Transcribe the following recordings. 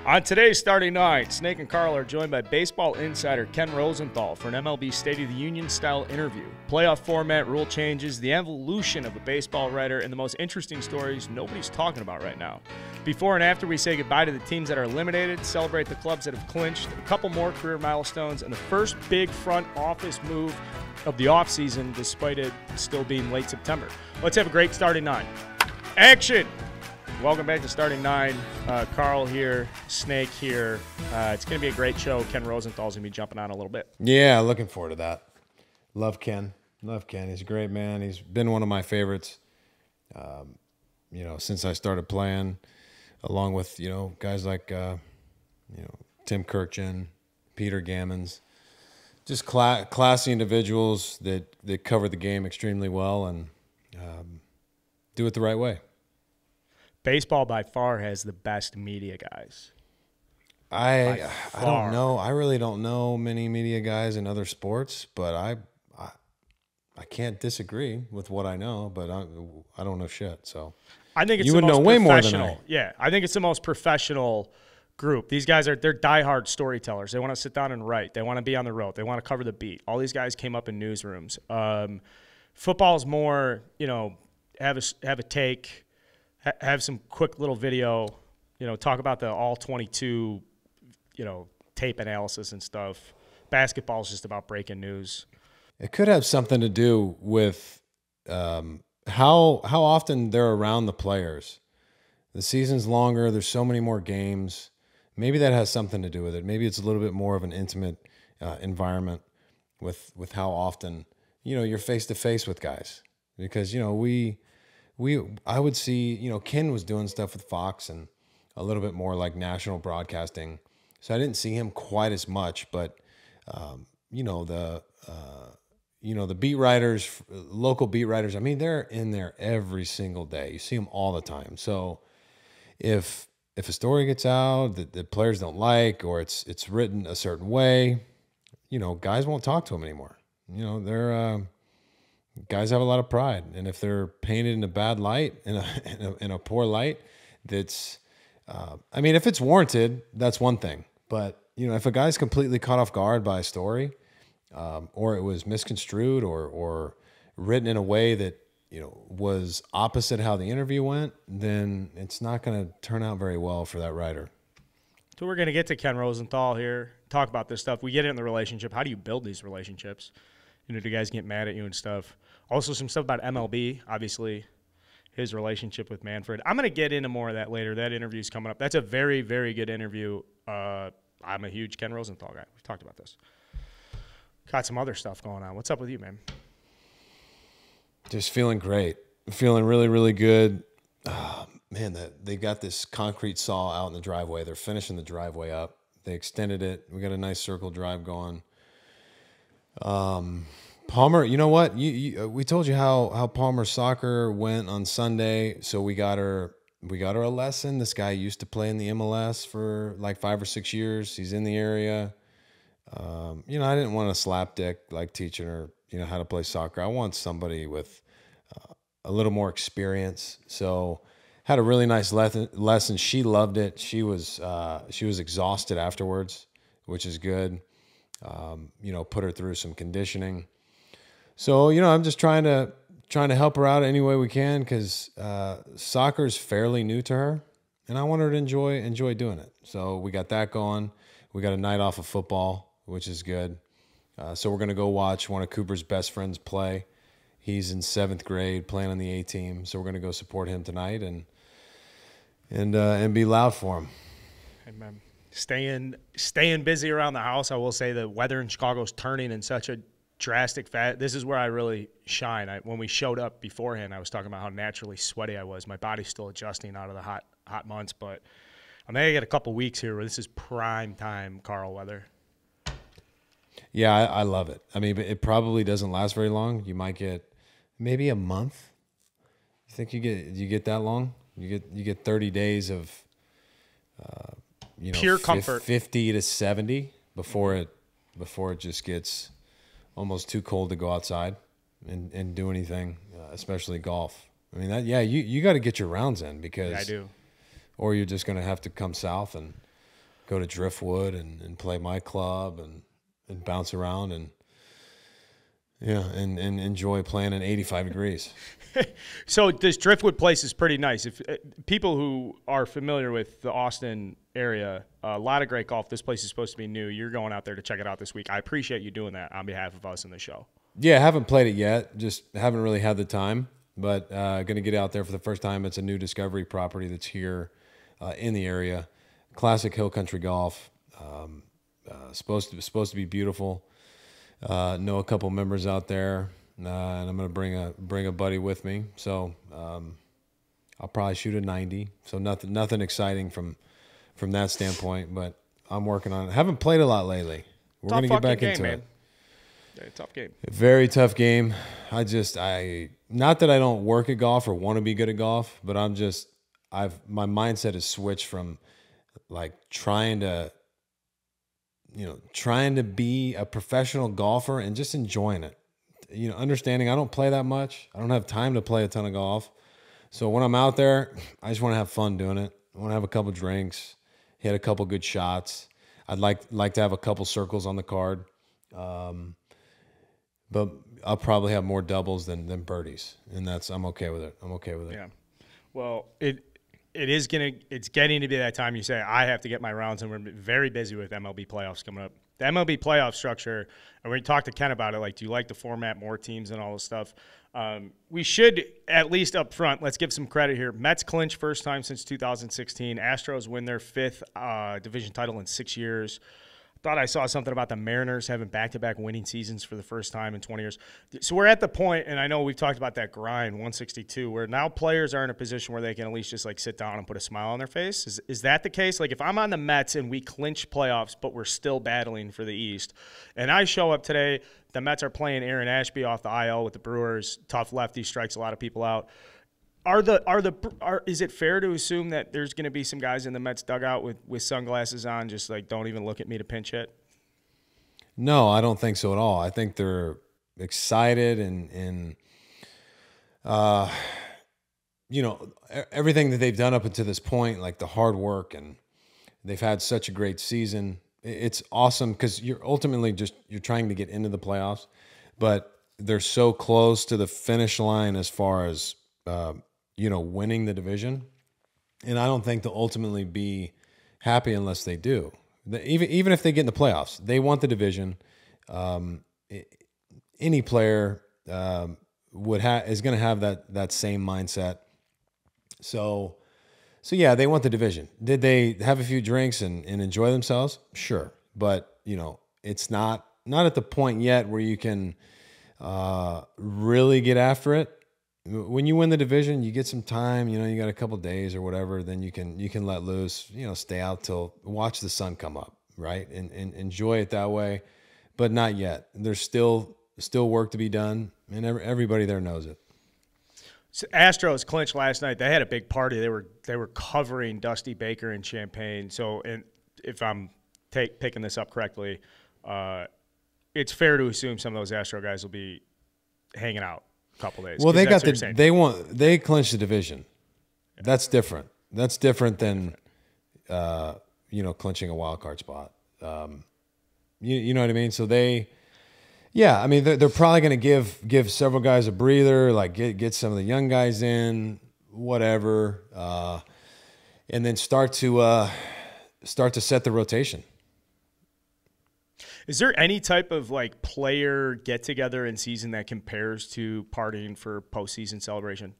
On today's starting nine, Snake and Carl are joined by baseball insider Ken Rosenthal for an MLB State of the Union style interview. Playoff format, rule changes, the evolution of a baseball writer, and the most interesting stories nobody's talking about right now. Before and after we say goodbye to the teams that are eliminated, celebrate the clubs that have clinched, a couple more career milestones, and the first big front office move of the offseason despite it still being late September. Let's have a great starting nine. Action! Welcome back to Starting Nine. Carl here, Snake here. It's going to be a great show. Ken Rosenthal's going to be jumping on a little bit. Yeah, looking forward to that. Love Ken. He's a great man. He's been one of my favorites, since I started playing, along with, guys like, Tim Kirchin, Peter Gammons. Just classy individuals that cover the game extremely well and do it the right way. Baseball by far has the best media guys. I don't know. I really don't know many media guys in other sports, but I can't disagree with what I know. But I don't know shit. So I think it's you the would most know way more than I. Yeah, I think it's the most professional group. These guys they're diehard storytellers. They want to sit down and write. They want to be on the road. They want to cover the beat. All these guys came up in newsrooms. Football's more, have a take. Have some quick little video, talk about the all 22, tape analysis and stuff. Basketball is just about breaking news. It could have something to do with how often they're around the players. The season's longer. There's so many more games. Maybe that has something to do with it. Maybe it's a little bit more of an intimate environment with how often, you're face to face with guys. Because, I would see, Ken was doing stuff with Fox and a little bit more like national broadcasting. So I didn't see him quite as much, but, the beat writers, local beat writers, I mean, they're in there every single day. You see them all the time. So if a story gets out that the players don't like, or it's written a certain way, guys won't talk to them anymore. They're, guys have a lot of pride, and if they're painted in a bad light, in a poor light, that's, if it's warranted, that's one thing. But if a guy's completely caught off guard by a story, or it was misconstrued, or written in a way that was opposite how the interview went, then it's not going to turn out very well for that writer. So we're going to get to Ken Rosenthal here, talk about this stuff. We get it in the relationship. How do you build these relationships? Do guys get mad at you and stuff? Also, some stuff about MLB, obviously, his relationship with Manfred. I'm going to get into more of that later. That interview's coming up. That's a very, very good interview. I'm a huge Ken Rosenthal guy. We've talked about this. Got some other stuff going on. What's up with you, man? Just feeling great. Feeling really, really good. They got this concrete saw out in the driveway. They're finishing the driveway up. They extended it. We got a nice circle drive going. Palmer, you know what? We told you how Palmer's soccer went on Sunday. So we got her a lesson. This guy used to play in the MLS for like 5 or 6 years. He's in the area. I didn't want a slapdick like teaching her, how to play soccer. I want somebody with a little more experience. So had a really nice lesson. She loved it. She was exhausted afterwards, which is good. Put her through some conditioning. So, I'm just trying to help her out any way we can, because soccer is fairly new to her, and I want her to enjoy doing it. So we got that going. We got a night off of football, which is good. So we're going to go watch one of Cooper's best friends play. He's in 7th grade playing on the A team. So we're going to go support him tonight and be loud for him. Amen. Staying busy around the house. I will say the weather in Chicago is turning in such a drastic This is where I really shine. When we showed up beforehand, I was talking about how naturally sweaty I was. My body's still adjusting out of the hot months, but I may get a couple weeks here where this is prime time Carl weather. Yeah, I love it. It probably doesn't last very long. You might get maybe a month. You think you get that long? You get 30 days of pure comfort, 50 to 70 before it just gets almost too cold to go outside and do anything, especially golf. You got to get your rounds in, because yeah, I do. Or you're just going to have to come south and go to Driftwood and play my club and bounce around and and enjoy playing in 85 degrees. So this Driftwood place is pretty nice. If people who are familiar with the Austin area, a lot of great golf. This place is supposed to be new. You're going out there to check it out this week. I appreciate you doing that on behalf of us in the show. Yeah, I haven't played it yet. Just haven't really had the time, but going to get out there for the first time. It's a new Discovery property that's here in the area. Classic hill country golf. Supposed to be beautiful. Know a couple members out there. And I'm going to bring a buddy with me. So I'll probably shoot a 90. So nothing exciting from that standpoint, but I'm working on it. Haven't played a lot lately. We're going to get back into it. Very tough game. Very tough game. Not that I don't work at golf or want to be good at golf, but my mindset has switched from like trying to be a professional golfer and just enjoying it. Understanding I don't play that much. I don't have time to play a ton of golf. So when I'm out there, I just want to have fun doing it. I want to have a couple drinks, hit a couple good shots. I'd like to have a couple circles on the card. But I'll probably have more doubles than birdies, and I'm okay with it. Yeah. Well, it's getting to be that time you say I have to get my rounds, and we're very busy with MLB playoffs coming up. The MLB playoff structure, and we talked to Ken about it, like, do you like the format, more teams and all this stuff? We should, at least up front, let's give some credit here. Mets clinch first time since 2016. Astros win their 5th division title in 6 years. Thought I saw something about the Mariners having back-to-back winning seasons for the first time in 20 years. So we're at the point, and I know we've talked about that grind, 162, where now players are in a position where they can at least just like sit down and put a smile on their face. Is that the case? Like if I'm on the Mets and we clinch playoffs, but we're still battling for the East, and I show up today, the Mets are playing Aaron Ashby off the IL with the Brewers. Tough lefty, strikes a lot of people out. Is it fair to assume that there's going to be some guys in the Mets dugout with sunglasses on, just like, don't even look at me to pinch hit? No, I don't think so at all. I think they're excited and everything that they've done up until this point, like the hard work, and they've had such a great season. It's awesome because you're ultimately you're trying to get into the playoffs, but they're so close to the finish line as far as winning the division. And I don't think they'll ultimately be happy unless they do. Even if they get in the playoffs, they want the division. Any player is going to have that same mindset. So yeah, they want the division. Did they have a few drinks and enjoy themselves? Sure. But, it's not at the point yet where you can really get after it. When you win the division, you get some time, you got a couple days or whatever, then you can let loose, stay out till watch the sun come up, right? And enjoy it that way, but not yet. There's still work to be done, and everybody there knows it. So Astros clinched last night. They had a big party. They were covering Dusty Baker in champagne. So, and if I'm picking this up correctly, it's fair to assume some of those Astro guys will be hanging out couple days. Well, they clinched the division. Yeah. That's different. That's different than clinching a wild card spot. You know what I mean? So they're probably going to give several guys a breather, like get some of the young guys in, whatever, and then start to set the rotation. Is there any type of like player get together in season that compares to partying for postseason celebration?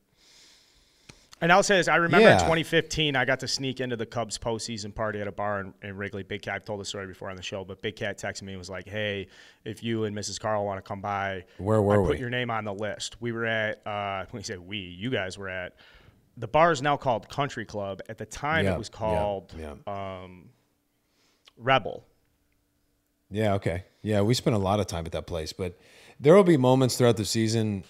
And I'll say this: I remember in 2015, I got to sneak into the Cubs postseason party at a bar in Wrigley. Big Cat, I've told the story before on the show, but Big Cat texted me and was like, "Hey, if you and Mrs. Carl want to come by, put your name on the list." We were at when you say we, you guys were at the bar is now called Country Club. At the time, it was called Rebel. Yeah, okay. Yeah, we spent a lot of time at that place, but there will be moments throughout the season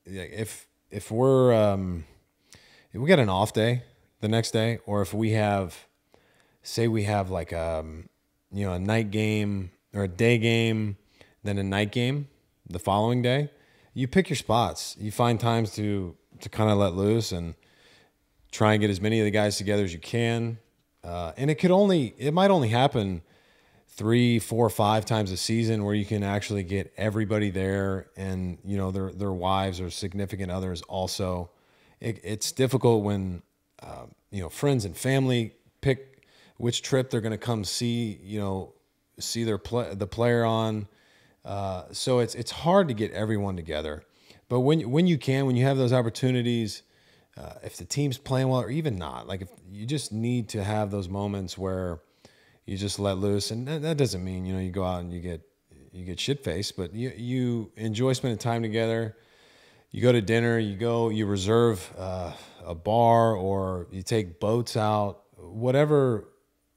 if we get an off day the next day, or if we have like a night game or a day game, then a night game the following day, you pick your spots. You find times to kind of let loose and try and get as many of the guys together as you can. And it might only happen 3, 4, 5 times a season where you can actually get everybody there, and their wives or significant others also. It's difficult when friends and family pick which trip they're going to come see the player on. So it's hard to get everyone together. But when you have those opportunities, if the team's playing well or even not, like if you just need to have those moments where you just let loose, and that doesn't mean you go out and you get shit faced, but you enjoy spending time together. You go to dinner, you reserve a bar, or you take boats out, whatever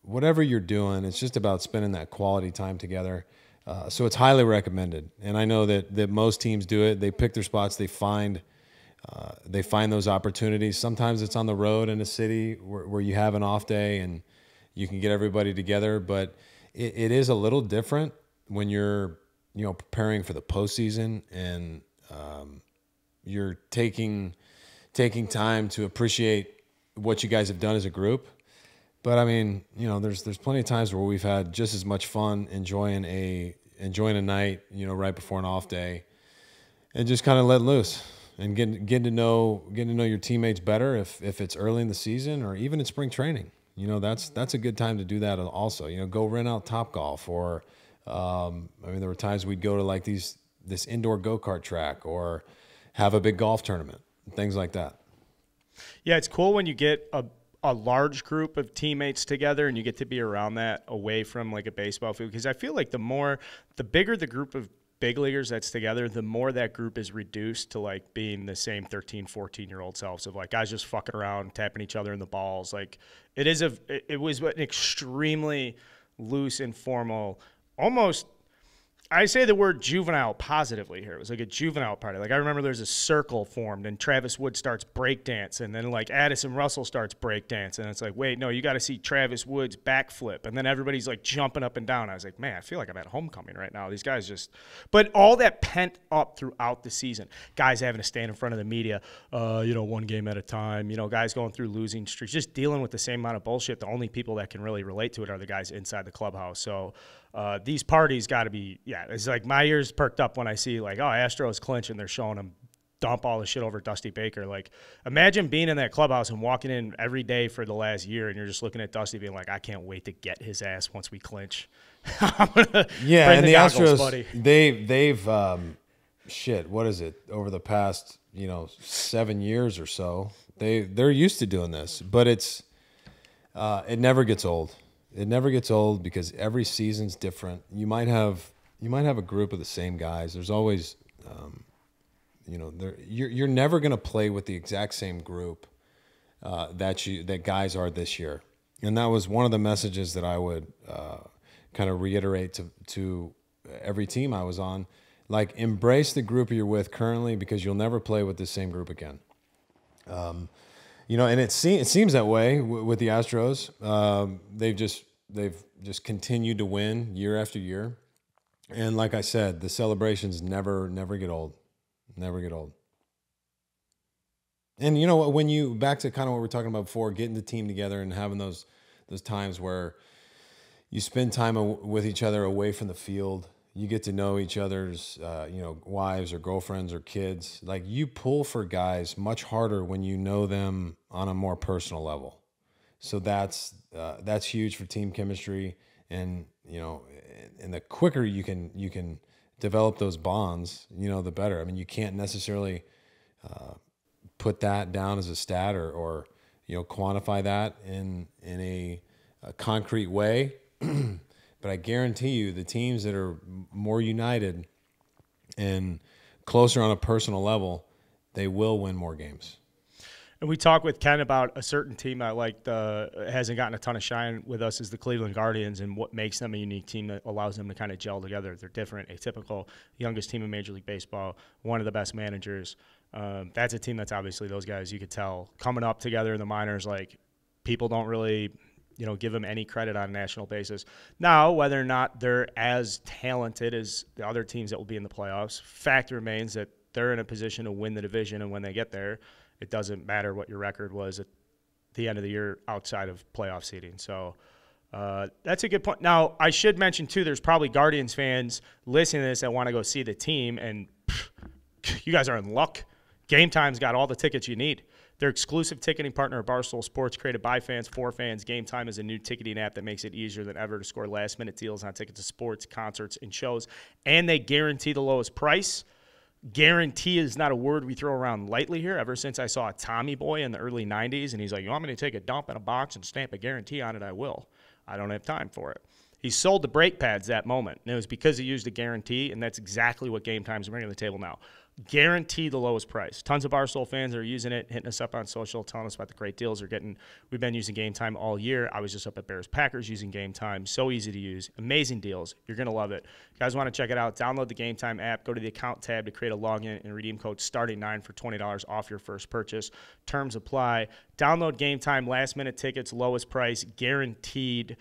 you're doing. It's just about spending that quality time together. So it's highly recommended. And I know that most teams do it. They pick their spots. They find those opportunities. Sometimes it's on the road in a city where you have an off day and you can get everybody together. But it is a little different when you're preparing for the postseason, and you're taking time to appreciate what you guys have done as a group. But I mean, there's plenty of times where we've had just as much fun enjoying a night, right before an off day, and just kind of let loose and getting to know your teammates better if it's early in the season or even in spring training. That's a good time to do that also. Go rent out Topgolf, or there were times we'd go to like this indoor go-kart track, or have a big golf tournament, things like that. Yeah, it's cool when you get a large group of teammates together and you get to be around that away from like a baseball field, because I feel like the bigger the group of big leaguers that's together, the more that group is reduced to like being the same 13, 14-year-old selves of like guys just fucking around, tapping each other in the balls. Like it was an extremely loose, informal, almost, I say the word juvenile positively here. It was like a juvenile party. Like I remember there's a circle formed and Travis Wood starts breakdance, and then like Addison Russell starts breakdance, and it's like, wait, no, you got to see Travis Wood's backflip, and then everybody's like jumping up and down. I was like, man, I feel like I'm at homecoming right now. These guys just, but all that pent up throughout the season. Guys having to stand in front of the media, one game at a time. Guys going through losing streaks, just dealing with the same amount of bullshit. The only people that can really relate to it are the guys inside the clubhouse. So these parties got to be, it's like my ears perked up when I see like, oh, Astros clinch and they're showing them dump all the shit over Dusty Baker. Like, imagine being in that clubhouse and walking in every day for the last year, and you're just looking at Dusty being like, I can't wait to get his ass once we clinch. I'm gonna and the goggles, Astros, buddy. they've what is it, over the past 7 years or so, they're used to doing this, but it never gets old. It never gets old because every season's different. You might have a group of the same guys. There's always, you're never going to play with the exact same group that guys are this year. And that was one of the messages that I would kind of reiterate to every team I was on. Like, embrace the group you're with currently, because you'll never play with the same group again. And it seems that way with the Astros. They've just continued to win year after year, and like I said, the celebrations never get old, never get old. And when you back to kind of what we were talking about before, getting the team together and having those times where you spend time with each other away from the field. You get to know each other's, wives or girlfriends or kids. Like, you pull for guys much harder when you know them on a more personal level. So that's huge for team chemistry, and and the quicker you can develop those bonds, the better. I mean, you can't necessarily put that down as a stat or quantify that in a concrete way. But I guarantee you, the teams that are more united and closer on a personal level, they will win more games. And we talked with Ken about a certain team that hasn't gotten a ton of shine with us, is the Cleveland Guardians, and what makes them a unique team that allows them to kind of gel together. They're different, atypical, youngest team in Major League Baseball, one of the best managers. That's a team that's obviously, those guys, you could tell, coming up together in the minors, like, people don't really give them any credit on a national basis. Now, whether or not they're as talented as the other teams that will be in the playoffs, fact remains that they're in a position to win the division, and when they get there, it doesn't matter what your record was at the end of the year outside of playoff seeding. So that's a good point. Now, I should mention, too, there's probably Guardians fans listening to this that want to go see the team, and you guys are in luck. Game Time's got all the tickets you need. Their exclusive ticketing partner, Barstool Sports, created by fans for fans. Game Time is a new ticketing app that makes it easier than ever to score last-minute deals on tickets to sports, concerts, and shows, and they guarantee the lowest price. Guarantee is not a word we throw around lightly here. Ever since I saw a Tommy Boy in the early 90s, and he's like, you want me to take a dump in a box and stamp a guarantee on it? I will. I don't have time for it. He sold the brake pads that moment, and it was because he used a guarantee, and that's exactly what Game Time's bringing to the table now. Guarantee the lowest price. Tons of Barstool fans are using it, hitting us up on social, telling us about the great deals they're getting. We've been using Game Time all year. I was just up at Bears-Packers using Game Time. So easy to use. Amazing deals. You're going to love it. You guys want to check it out, download the Game Time app. Go to the account tab to create a login and redeem code STARTING9 for $20 off your first purchase. Terms apply. Download Game Time. Last-minute tickets, lowest price, guaranteed.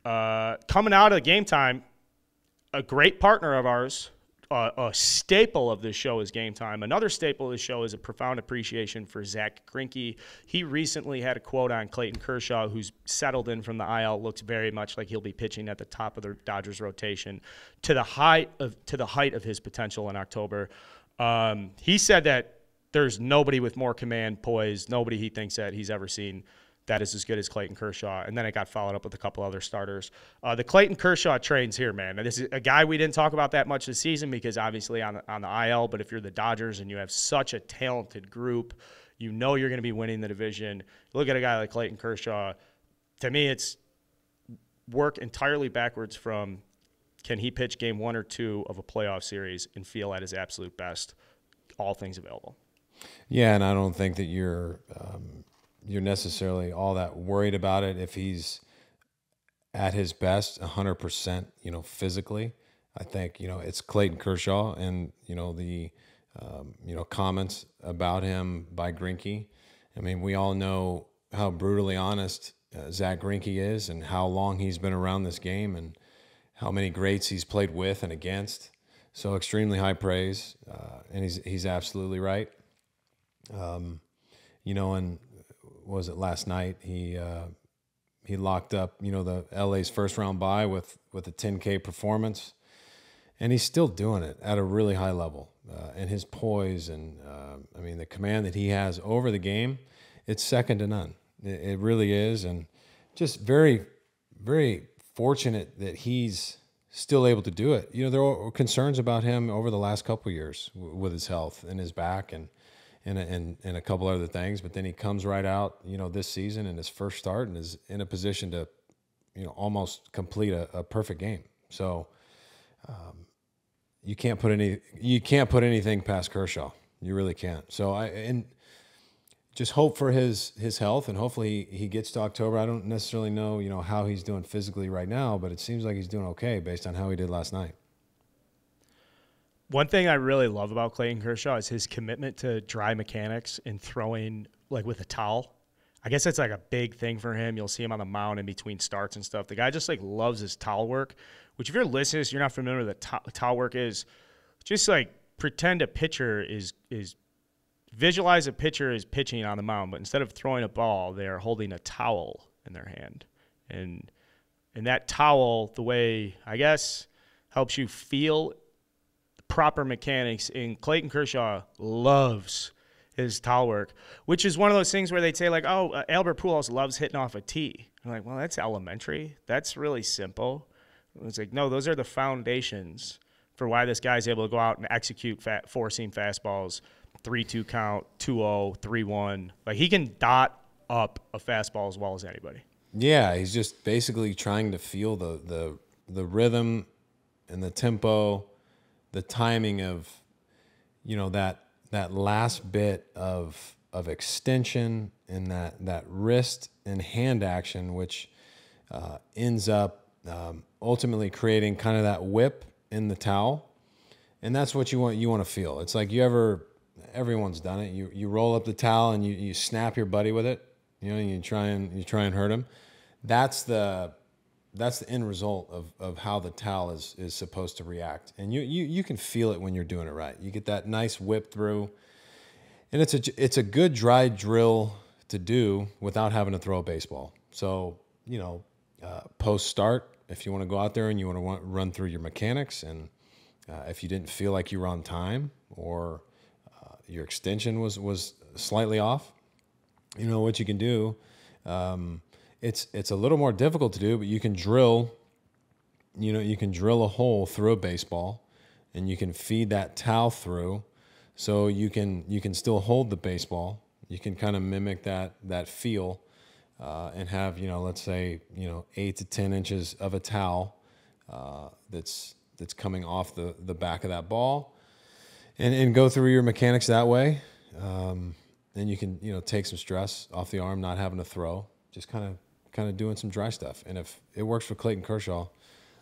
Coming out of Game Time, a great partner of ours, a staple of this show is Game Time. Another staple of the show is a profound appreciation for Zach Greinke. He recently had a quote on Clayton Kershaw, who's settled in from the IL, looks very much like he'll be pitching at the top of the Dodgers rotation to the height of his potential in October. He said that there's nobody with more command, poise, nobody he thinks that he's ever seen that is as good as Clayton Kershaw. And then it got followed up with a couple other starters. The Clayton Kershaw train's here, man. This is a guy we didn't talk about that much this season because obviously on the IL, but if you're the Dodgers and you have such a talented group, you know you're going to be winning the division. Look at a guy like Clayton Kershaw. To me, it's work entirely backwards from can he pitch game 1 or 2 of a playoff series and feel at his absolute best, all things available. Yeah, and I don't think that you're necessarily all that worried about it if he's at his best 100%, physically. I think, it's Clayton Kershaw and, the, comments about him by Greinke. I mean, we all know how brutally honest Zach Greinke is and how long he's been around this game and how many greats he's played with and against. So extremely high praise, and he's absolutely right. And was it last night? He locked up, the LA's first round bye with a 10K performance, and he's still doing it at a really high level. And his poise and the command that he has over the game, it's second to none. It really is, and just very, very fortunate that he's still able to do it. There were concerns about him over the last couple of years with his health and his back and a couple other things, but then he comes right out, this season in his first start and is in a position to, almost complete a perfect game. So you can't put anything past Kershaw. You really can't. So I just hope for his health, and hopefully he gets to October. I don't necessarily know, how he's doing physically right now, but it seems like he's doing okay based on how he did last night. One thing I really love about Clayton Kershaw is his commitment to dry mechanics and throwing like with a towel. I guess that's like a big thing for him. You'll see him on the mound in between starts and stuff. The guy just like loves his towel work, which if you're listening, you're not familiar with what towel work is, just like pretend a pitcher is visualize a pitcher is pitching on the mound, but instead of throwing a ball, they're holding a towel in their hand. And that towel, the way, I guess, helps you feel proper mechanics, and Clayton Kershaw loves his towel work, which is one of those things where they'd say like, oh, Albert Pujols loves hitting off a tee. I'm like, well, that's elementary. That's really simple. It's like, no, those are the foundations for why this guy's able to go out and execute four-seam fastballs, 3-2 count, 2-0, 3-1. Like he can dot up a fastball as well as anybody. Yeah, he's just basically trying to feel the rhythm and the tempo, the timing of, that last bit of extension and that wrist and hand action, which ends up ultimately creating kind of that whip in the towel, and that's what you want to feel. It's like everyone's done it. You roll up the towel and you snap your buddy with it, and you try and hurt him. That's the end result of how the towel is supposed to react. And you can feel it when you're doing it right. You get that nice whip through. And it's a good dry drill to do without having to throw a baseball. So, post start, if you want to go out there and you want to run through your mechanics, and if you didn't feel like you were on time, or your extension was slightly off, what you can do. It's a little more difficult to do, but you can drill. You can drill a hole through a baseball, and you can feed that towel through, so you can still hold the baseball. You can kind of mimic that feel, and have let's say 8 to 10 inches of a towel that's coming off the back of that ball, and go through your mechanics that way. Then you can take some stress off the arm, not having to throw, just kind of doing some dry stuff. And if it works for Clayton Kershaw,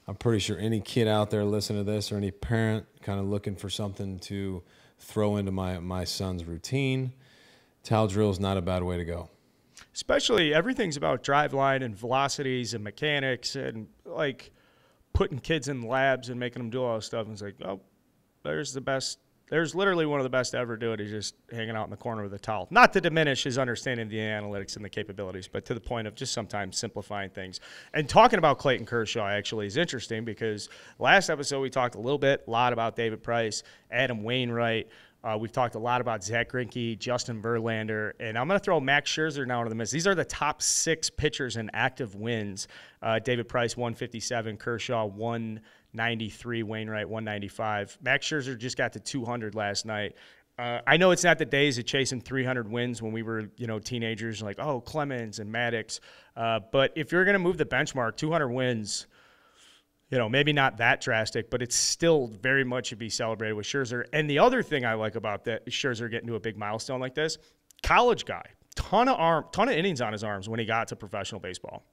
I'm pretty sure any kid out there listening to this, or any parent kind of looking for something to throw into my son's routine, towel drill is not a bad way to go. Especially everything's about drive line and velocities and mechanics, and like putting kids in labs and making them do all this stuff. And it's like, oh, there's the best. There's literally one of the best to ever do it. Is just hanging out in the corner with a towel. Not to diminish his understanding of the analytics and the capabilities, but to the point of just sometimes simplifying things. And talking about Clayton Kershaw actually is interesting, because last episode we talked a lot about David Price, Adam Wainwright. We've talked a lot about Zach Greinke, Justin Verlander, and I'm going to throw Max Scherzer now into the mix. These are the top 6 pitchers in active wins. David Price, 157, Kershaw, 193, Wainwright, 195. Max Scherzer just got to 200 last night. I know it's not the days of chasing 300 wins when we were, teenagers, like, oh, Clemens and Maddox. But if you're going to move the benchmark, 200 wins, maybe not that drastic, but it's still very much to be celebrated with Scherzer. And the other thing I like about that Scherzer getting to a big milestone like this, college guy, ton of innings on his arms when he got to professional baseball.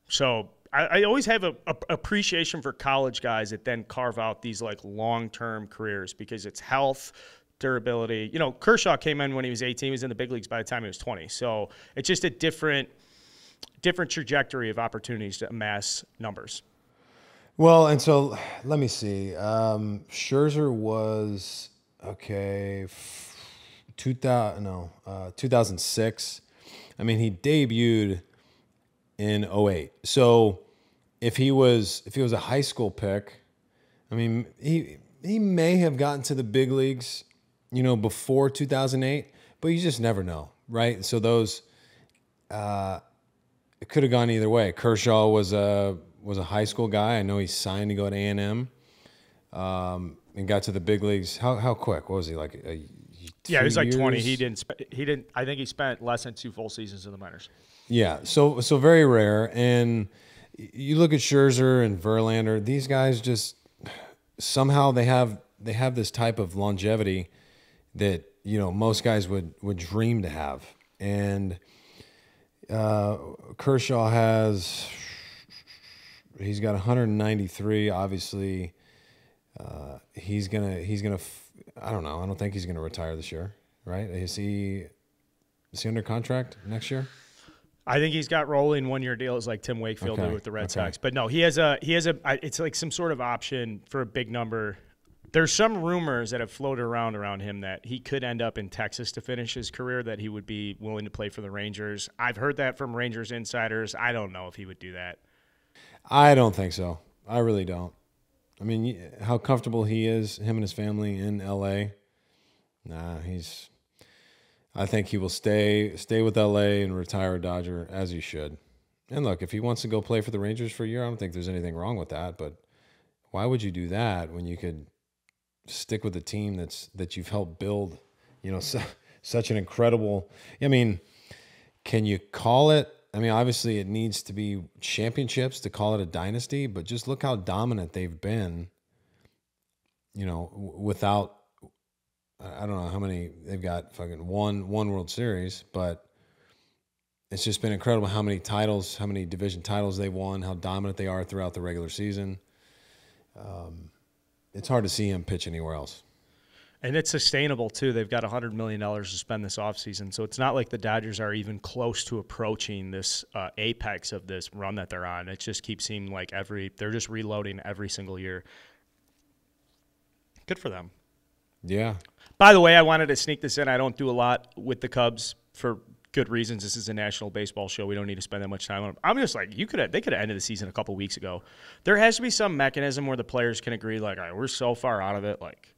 So I always have a appreciation for college guys that then carve out these like long-term careers, because it's health, durability. Kershaw came in when he was 18. He was in the big leagues by the time he was 20. So it's just a different trajectory of opportunities to amass numbers. Well, and so let me see. Scherzer was 2006. I mean, he debuted in 08. So if he was a high school pick, I mean, he may have gotten to the big leagues, before 2008, but you just never know, right? So those it could have gone either way. Kershaw was a high school guy. I know he signed to go to A&M, and got to the big leagues. How quick? What was he, like? Yeah, he was like 20. He didn't. I think he spent less than 2 full seasons in the minors. Yeah, so very rare. And you look at Scherzer and Verlander; these guys just somehow they have this type of longevity that most guys would dream to have. And Kershaw he's got 193. Obviously, he's gonna. I don't know. I don't think he's gonna retire this year, right? Is he under contract next year? I think he's got rolling 1-year deals like Tim Wakefield did with the Red Sox. But no, he has a. It's like some sort of option for a big number. There's some rumors that have floated around him that he could end up in Texas to finish his career, that he would be willing to play for the Rangers. I've heard that from Rangers insiders. I don't know if he would do that. I don't think so. I really don't. I mean, how comfortable he is, him and his family in L.A. Nah, I think he will stay with L.A. and retire a Dodger, as he should. And look, if he wants to go play for the Rangers for a year, I don't think there's anything wrong with that. But why would you do that when you could stick with a team that you've helped build? Such an incredible. I mean, can you call it? I mean, obviously it needs to be championships to call it a dynasty, but just look how dominant they've been, without, I don't know how many they've got, fucking one World Series, but it's just been incredible how many titles, how many division titles they've won, how dominant they are throughout the regular season. It's hard to see him pitch anywhere else. And it's sustainable, too. They've got $100 million to spend this offseason. So it's not like the Dodgers are even close to approaching this apex of this run that they're on. It just keeps seeming like they're just reloading every single year. Good for them. Yeah. By the way, I wanted to sneak this in. I don't do a lot with the Cubs for good reasons. This is a national baseball show. We don't need to spend that much time on it. I'm just like, they could have ended the season a couple weeks ago. There has to be some mechanism where the players can agree, like, all right, we're so far out of it. Like,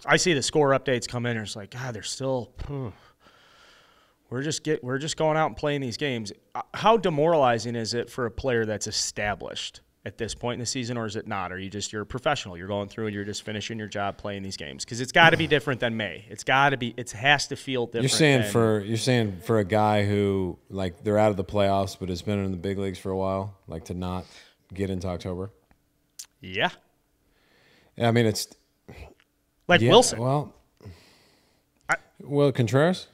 I see the score updates come in, and it's like, God, they're still. We're just going out and playing these games. How demoralizing is it for a player that's established at this point in the season, or is it not? Are you're a professional? You're going through and you're just finishing your job playing these games, because it's got to be different than May. It has to feel different. You're saying for a guy who, like, they're out of the playoffs but has been in the big leagues for a while, like, to not get into October. Yeah. I mean, it's like Wilson. Will Contreras.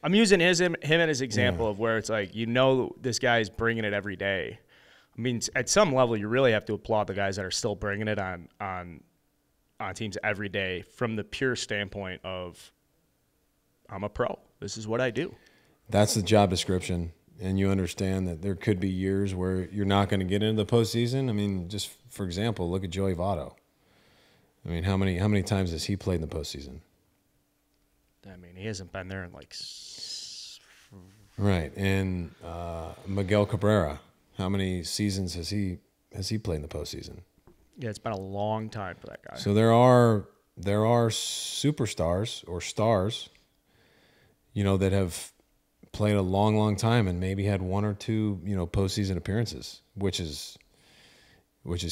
I'm using him as an example of where it's like, this guy is bringing it every day. I mean, at some level, you really have to applaud the guys that are still bringing it on teams every day from the pure standpoint of, I'm a pro. This is what I do. That's the job description, and you understand that there could be years where you're not going to get into the postseason. I mean, just for example, look at Joey Votto. I mean, how many times has he played in the postseason? I mean, he hasn't been there in like. Right, and Miguel Cabrera, how many seasons has he played in the postseason? Yeah, it's been a long time for that guy. So there are superstars or stars, that have played a long, long time and maybe had one or two, postseason appearances, which is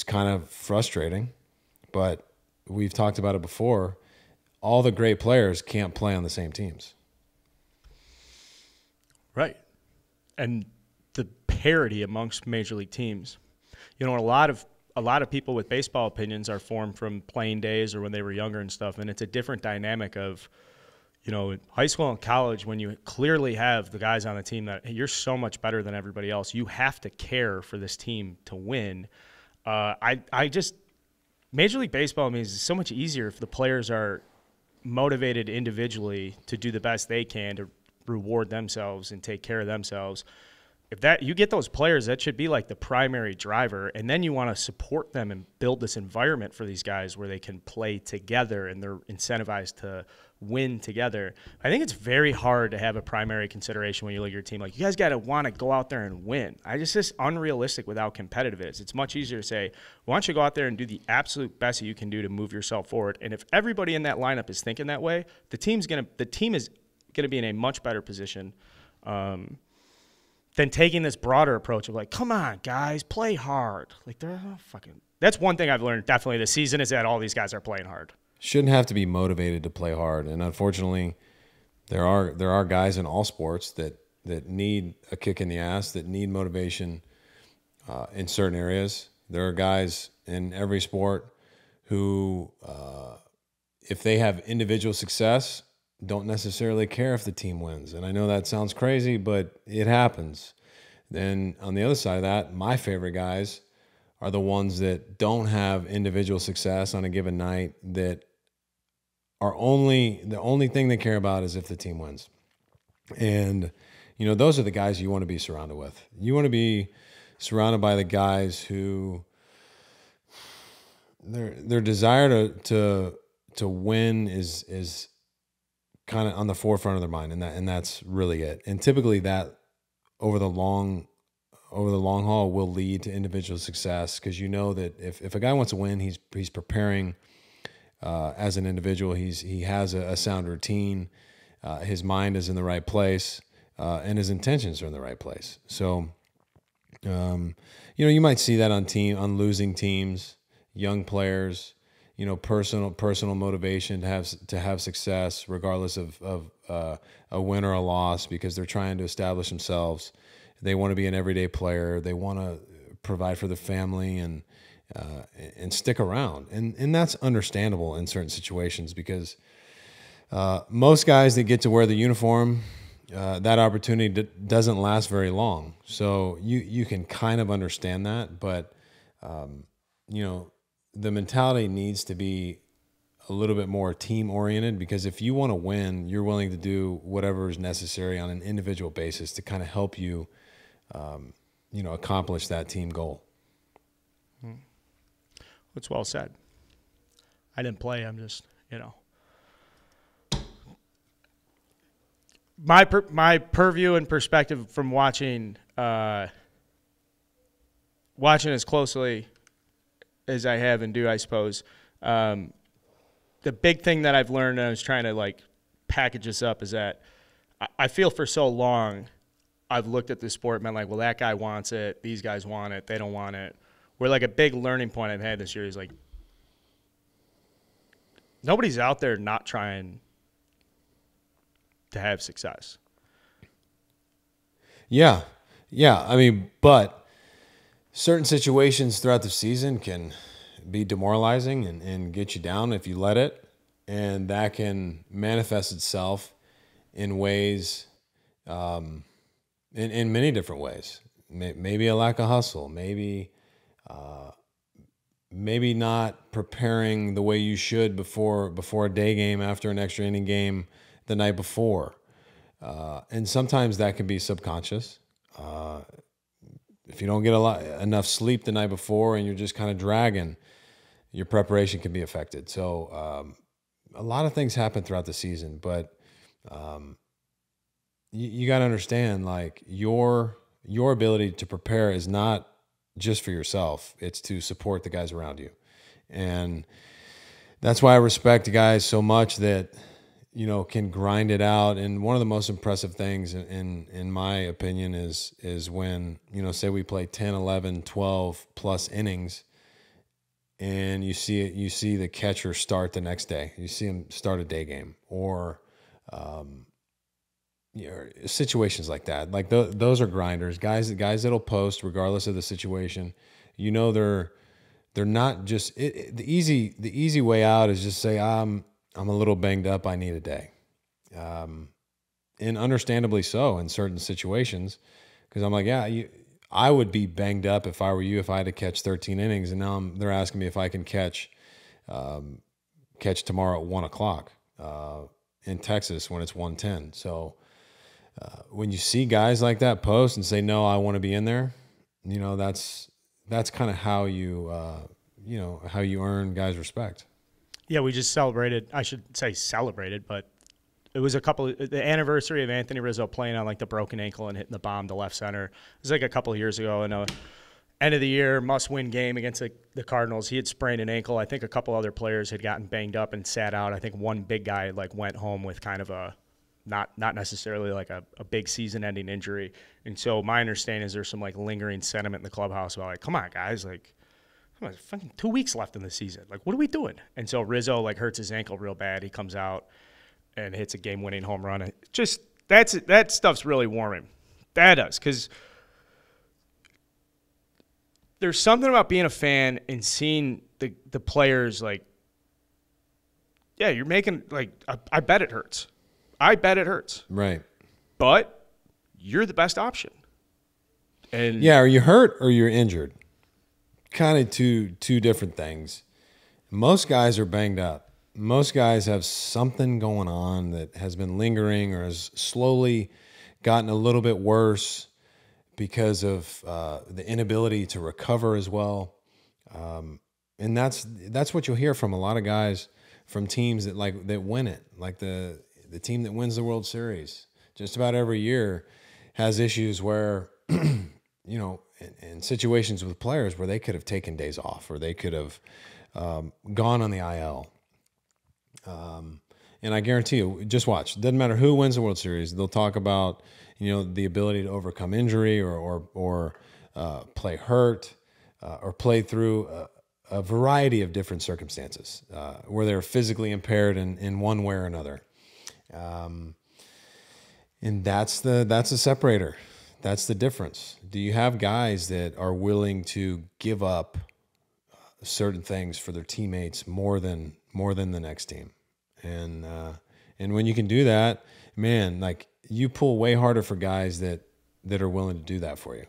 kind of frustrating. But we've talked about it before. All the great players can't play on the same teams. Right. And the parity amongst major league teams. A lot of people with baseball opinions are formed from playing days or when they were younger and stuff, and it's a different dynamic of, high school and college, when you clearly have the guys on the team that, hey, you're so much better than everybody else. You have to care for this team to win. Major League Baseball means it's so much easier if the players are motivated individually to do the best they can to reward themselves and take care of themselves. If you get those players, that should be like the primary driver, and then you want to support them and build this environment for these guys where they can play together and they're incentivized to win together. I think it's very hard to have a primary consideration when you look at your team. Like, you guys got to want to go out there and win. It's unrealistic with how competitive it is. It's much easier to say, why don't you go out there and do the absolute best that you can do to move yourself forward. And if everybody in that lineup is thinking that way, the team is going to be in a much better position than taking this broader approach of like, come on, guys, play hard. Like, that's one thing I've learned definitely this season, is that all these guys are playing hard. Shouldn't have to be motivated to play hard, and unfortunately, there are guys in all sports that need a kick in the ass, that need motivation in certain areas. There are guys in every sport who, if they have individual success, don't necessarily care if the team wins. And I know that sounds crazy, but it happens. Then on the other side of that, my favorite guys are the ones that don't have individual success on a given night, that are the only thing they care about is if the team wins. And, those are the guys you want to be surrounded with. You want to be surrounded by the guys who their desire to win is kind of on the forefront of their mind, and that's really it. And typically that over the long haul will lead to individual success, because that if a guy wants to win, he's preparing as an individual. He has a sound routine. His mind is in the right place, and his intentions are in the right place. So, you might see that on losing teams, young players. Personal motivation to have success, regardless of a win or a loss, because they're trying to establish themselves. They want to be an everyday player. They want to provide for their family and stick around. And that's understandable in certain situations, because most guys that get to wear the uniform, that opportunity doesn't last very long. So you can kind of understand that, but the mentality needs to be a little bit more team oriented, because if you want to win, you're willing to do whatever is necessary on an individual basis to kind of help you, accomplish that team goal. That's well said. I didn't play. I'm just, my purview and perspective from watching as closely as I have and do, I suppose. The big thing that I've learned, and I was trying to like package this up, is that I feel for so long I've looked at the sport and been like, well, that guy wants it, these guys want it, they don't want it. Where like a big learning point I've had this year is like nobody's out there not trying to have success. Yeah. I mean, but certain situations throughout the season can be demoralizing and get you down if you let it. And that can manifest itself in ways, in many different ways. Maybe a lack of hustle, maybe not preparing the way you should before a day game, after an extra inning game the night before. And sometimes that can be subconscious. If you don't get enough sleep the night before and you're just kind of dragging, your preparation can be affected. So a lot of things happen throughout the season, but you got to understand, like, your ability to prepare is not just for yourself. It's to support the guys around you. And that's why I respect guys so much that, you know, can grind it out. And one of the most impressive things in my opinion is when, you know, say we play 10, 11, 12 plus innings and you see the catcher start the next day. You see him start a day game, or you know, situations like that. Like those are grinders, guys that'll post regardless of the situation. You know, they're not just the easy way out is just say, I'm a little banged up, I need a day. And understandably so in certain situations, because I'm like, yeah, I would be banged up if I were you, if I had to catch 13 innings, and now they're asking me if I can catch tomorrow at 1:00 in Texas when it's 1:10. So when you see guys like that post and say, no, I want to be in there, you know, that's kind of how you how you earn guys' respect. Yeah, we just celebrated. I should say celebrated, but it was the anniversary of Anthony Rizzo playing on like the broken ankle and hitting the bomb to left center. It was like a couple of years ago in a end of the year must-win game against the Cardinals. He had sprained an ankle. I think a couple other players had gotten banged up and sat out. I think one big guy like went home with kind of a not necessarily like a big season-ending injury. And so my understanding is there's some like lingering sentiment in the clubhouse about like, come on, guys, like, fucking 2 weeks left in the season. Like, what are we doing? And so Rizzo like hurts his ankle real bad. He comes out and hits a game-winning home run. And just that stuff's really warming. That does, because there's something about being a fan and seeing the players like, yeah, you're making like I bet it hurts. I bet it hurts. Right. But you're the best option. And yeah, are you hurt or you're injured? Kind of two different things. Most guys are banged up. Most guys have something going on that has been lingering or has slowly gotten a little bit worse because of the inability to recover as well. And that's what you'll hear from a lot of guys from teams that win it, like the team that wins the World Series. Just about every year has issues where, you know, in situations with players where they could have taken days off or they could have gone on the IL. And I guarantee you, just watch. It doesn't matter who wins the World Series. They'll talk about, you know, the ability to overcome injury or play hurt or play through a variety of different circumstances where they're physically impaired in one way or another. And that's the separator. That's the difference. Do you have guys that are willing to give up certain things for their teammates more than the next team? And when you can do that, man, like you pull way harder for guys that are willing to do that for you.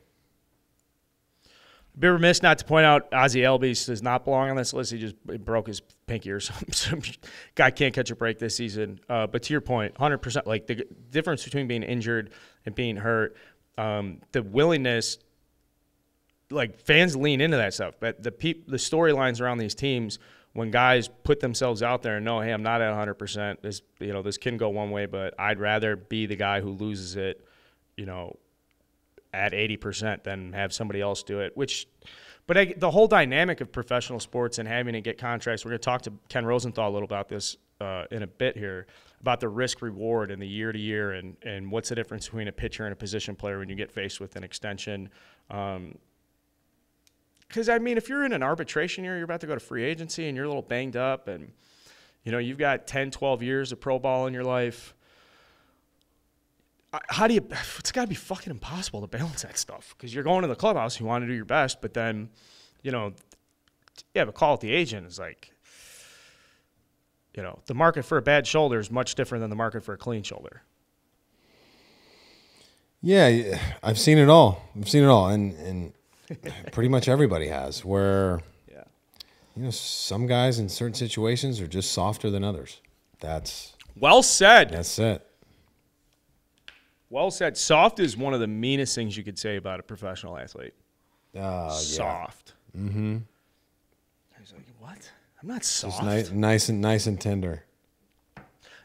Be remiss not to point out Ozzie Albies does not belong on this list. He just broke his pinky or something. Some guy can't catch a break this season. But to your point, 100%, like the difference between being injured and being hurt, the willingness like fans lean into that stuff. But the storylines around these teams, when guys put themselves out there and know, hey, I'm not at 100%. This can go one way, but I'd rather be the guy who loses it, at 80% than have somebody else do it. The whole dynamic of professional sports and having to get contracts, we're going to talk to Ken Rosenthal a little about this in a bit here, about the risk reward and the year to year and what's the difference between a pitcher and a position player when you get faced with an extension. Because, if you're in an arbitration year, you're about to go to free agency and you're a little banged up and, you've got 10, 12 years of pro ball in your life. It's got to be fucking impossible to balance that stuff because you're going to the clubhouse, you want to do your best, but then, you have a call at the agent. It's like, the market for a bad shoulder is much different than the market for a clean shoulder. Yeah, I've seen it all. And pretty much everybody has where, some guys in certain situations are just softer than others. That's well said. That's it. Well said. Soft is one of the meanest things you could say about a professional athlete. Soft. Yeah. Mm-hmm. I was like, what? I'm not soft. Just nice and tender.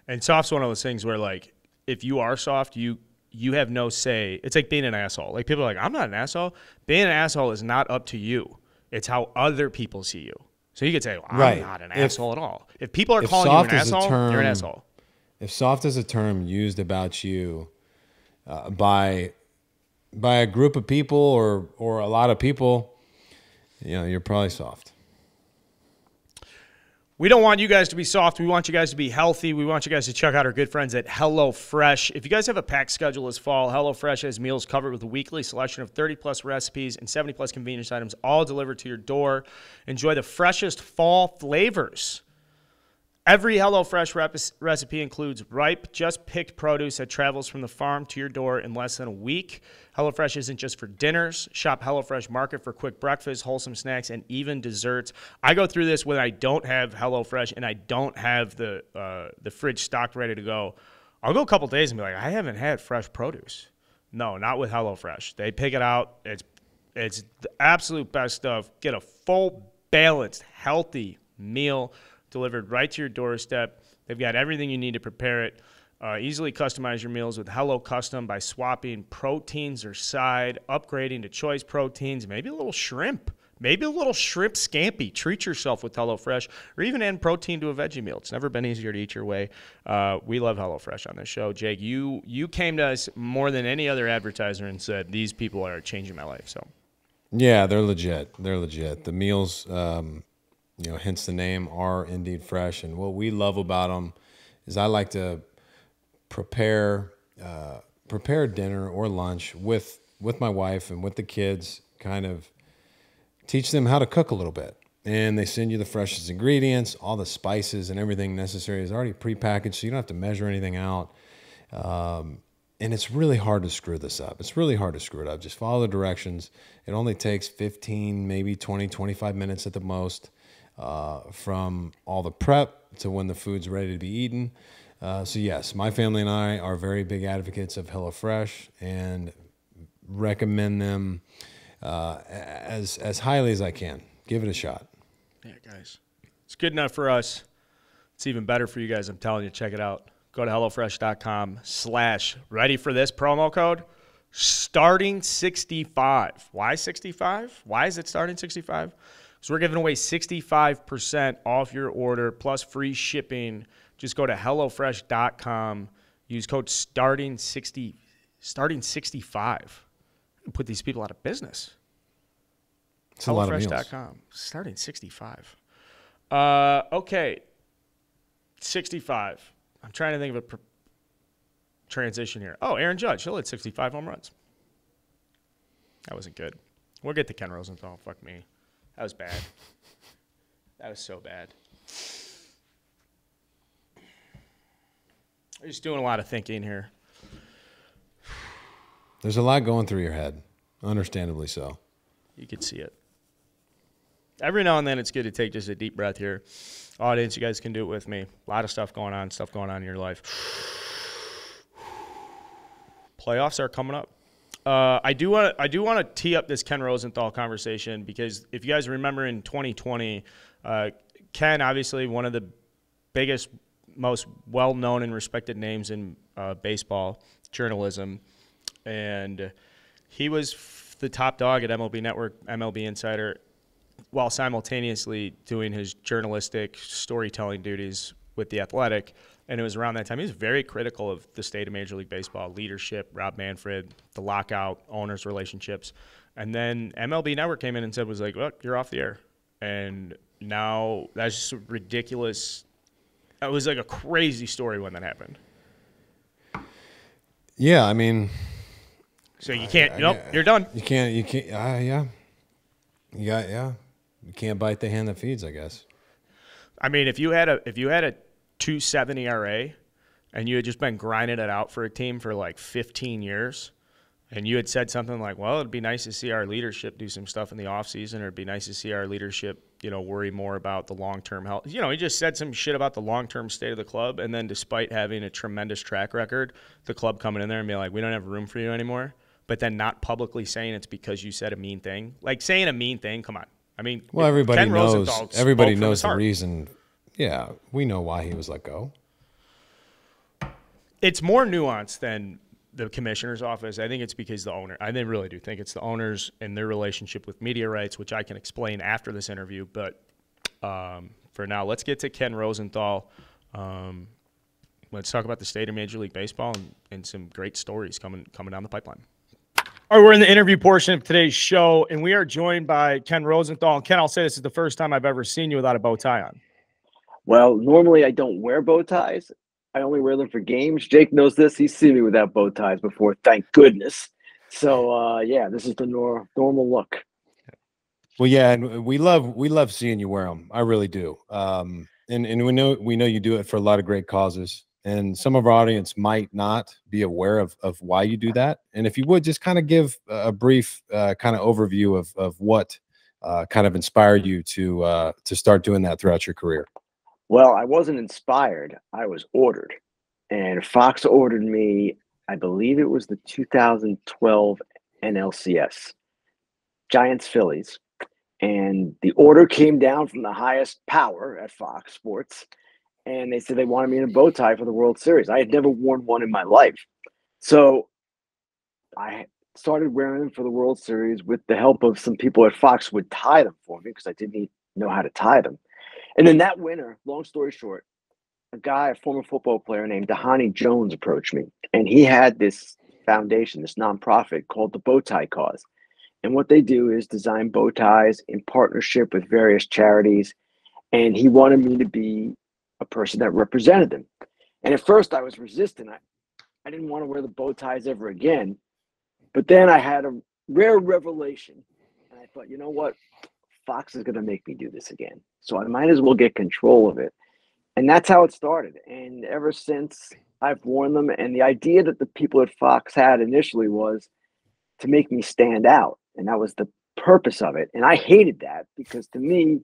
And soft's one of those things where, like, if you are soft, you have no say. It's like being an asshole. Like, people are like, I'm not an asshole. Being an asshole is not up to you. It's how other people see you. So you could say, well, I'm not an asshole at all. If people are calling you an asshole, you're an asshole. If soft is a term used about you by a group of people or a lot of people, you're probably soft. We don't want you guys to be soft. We want you guys to be healthy. We want you guys to check out our good friends at HelloFresh. If you guys have a packed schedule this fall, HelloFresh has meals covered with a weekly selection of 30-plus recipes and 70-plus convenience items, all delivered to your door. Enjoy the freshest fall flavors. Every HelloFresh recipe includes ripe, just-picked produce that travels from the farm to your door in less than a week. HelloFresh isn't just for dinners. Shop HelloFresh Market for quick breakfast, wholesome snacks, and even desserts. I go through this when I don't have HelloFresh and I don't have the fridge stocked ready to go. I'll go a couple days and be like, I haven't had fresh produce. No, not with HelloFresh. They pick it out. It's the absolute best stuff. Get a full, balanced, healthy meal delivered right to your doorstep. They've got everything you need to prepare it. Easily customize your meals with Hello Custom by swapping proteins or side, upgrading to choice proteins, maybe a little shrimp scampi. Treat yourself with HelloFresh, or even add protein to a veggie meal. It's never been easier to eat your way. We love HelloFresh on this show. Jake, you came to us more than any other advertiser and said, these people are changing my life. So, yeah, they're legit. The meals, hence the name, are indeed fresh. And what we love about them is I like to prepare dinner or lunch with my wife and with the kids, kind of teach them how to cook a little bit. And they send you the freshest ingredients, all the spices and everything necessary is already prepackaged, so you don't have to measure anything out. And it's really hard to screw this up. It's really hard to screw it up. Just follow the directions. It only takes 15, maybe 20, 25 minutes at the most. From all the prep to when the food's ready to be eaten. So yes, my family and I are very big advocates of HelloFresh and recommend them as highly as I can. Give it a shot. Yeah, guys. It's good enough for us. It's even better for you guys. I'm telling you, check it out. Go to HelloFresh.com / ready for this promo code, starting 65. Why 65? Why is it starting 65? So we're giving away 65% off your order plus free shipping. Just go to HelloFresh.com. Use code starting65. Put these people out of business. It's a lot of meals. HelloFresh.com. Starting 65. Okay. 65. I'm trying to think of a transition here. Oh, Aaron Judge. He'll hit 65 home runs. That wasn't good. We'll get to Ken Rosenthal. Fuck me. That was bad. That was so bad. I'm just doing a lot of thinking here. There's a lot going through your head, understandably so. You could see it. Every now and then it's good to take just a deep breath here. Audience, you guys can do it with me. A lot of stuff going on in your life. Playoffs are coming up. I do want to tee up this Ken Rosenthal conversation because if you guys remember in 2020, Ken, obviously one of the biggest, most well-known and respected names in baseball journalism, and he was the top dog at MLB Network, MLB Insider, while simultaneously doing his journalistic storytelling duties with The Athletic. And it was around that time. He was very critical of the state of Major League Baseball, leadership, Rob Manfred, the lockout, owners' relationships. And then MLB Network came in and said, look, you're off the air. And now that's just ridiculous. It was like a crazy story when that happened. Yeah, I mean. So you can't, you're done. You can't, yeah. You can't bite the hand that feeds, I guess. I mean, if you had a 2.70 ERA and you had just been grinding it out for a team for like 15 years and you had said something like, well, it'd be nice to see our leadership do some stuff in the offseason, or it'd be nice to see our leadership, worry more about the long-term health. He just said some shit about the long-term state of the club, and then despite having a tremendous track record, the club coming in there and being like, we don't have room for you anymore, but then not publicly saying it's because you said a mean thing. Like, saying a mean thing, come on. I mean, well, everybody knows the heart. reason. Yeah, we know why he was let go. It's more nuanced than the commissioner's office. I think it's because the owner. I really do think it's the owners and their relationship with media rights, which I can explain after this interview. But for now, let's get to Ken Rosenthal. Let's talk about the state of Major League Baseball and some great stories coming down the pipeline. All right, we're in the interview portion of today's show, and we are joined by Ken Rosenthal. And Ken, I'll say this is the first time I've ever seen you without a bow tie on. Well, normally I don't wear bow ties. I only wear them for games. Jake knows this. He's seen me without bow ties before, thank goodness. So, yeah, this is the normal look. Well, yeah, and we love seeing you wear them. I really do. And we know you do it for a lot of great causes. And some of our audience might not be aware of why you do that. And if you would just kind of give a brief kind of overview of what kind of inspired you to start doing that throughout your career. Well, I wasn't inspired. I was ordered. And Fox ordered me, I believe it was the 2012 NLCS, Giants Phillies. And the order came down from the highest power at Fox Sports. And they said they wanted me in a bow tie for the World Series. I had never worn one in my life. So I started wearing them for the World Series with the help of some people at Fox who would tie them for me because I didn't know how to tie them. And then that winter, long story short, a former football player named Dhani Jones approached me. And he had this foundation, this nonprofit called the Bow Tie Cause. And what they do is design bow ties in partnership with various charities. And he wanted me to be a person that represented them. And at first I was resistant. I didn't want to wear the bow ties ever again. But then I had a rare revelation. And I thought, you know what? Fox is going to make me do this again. So I might as well get control of it. And that's how it started. And ever since, I've worn them. And the idea that the people at Fox had initially was to make me stand out. And that was the purpose of it. And I hated that because to me,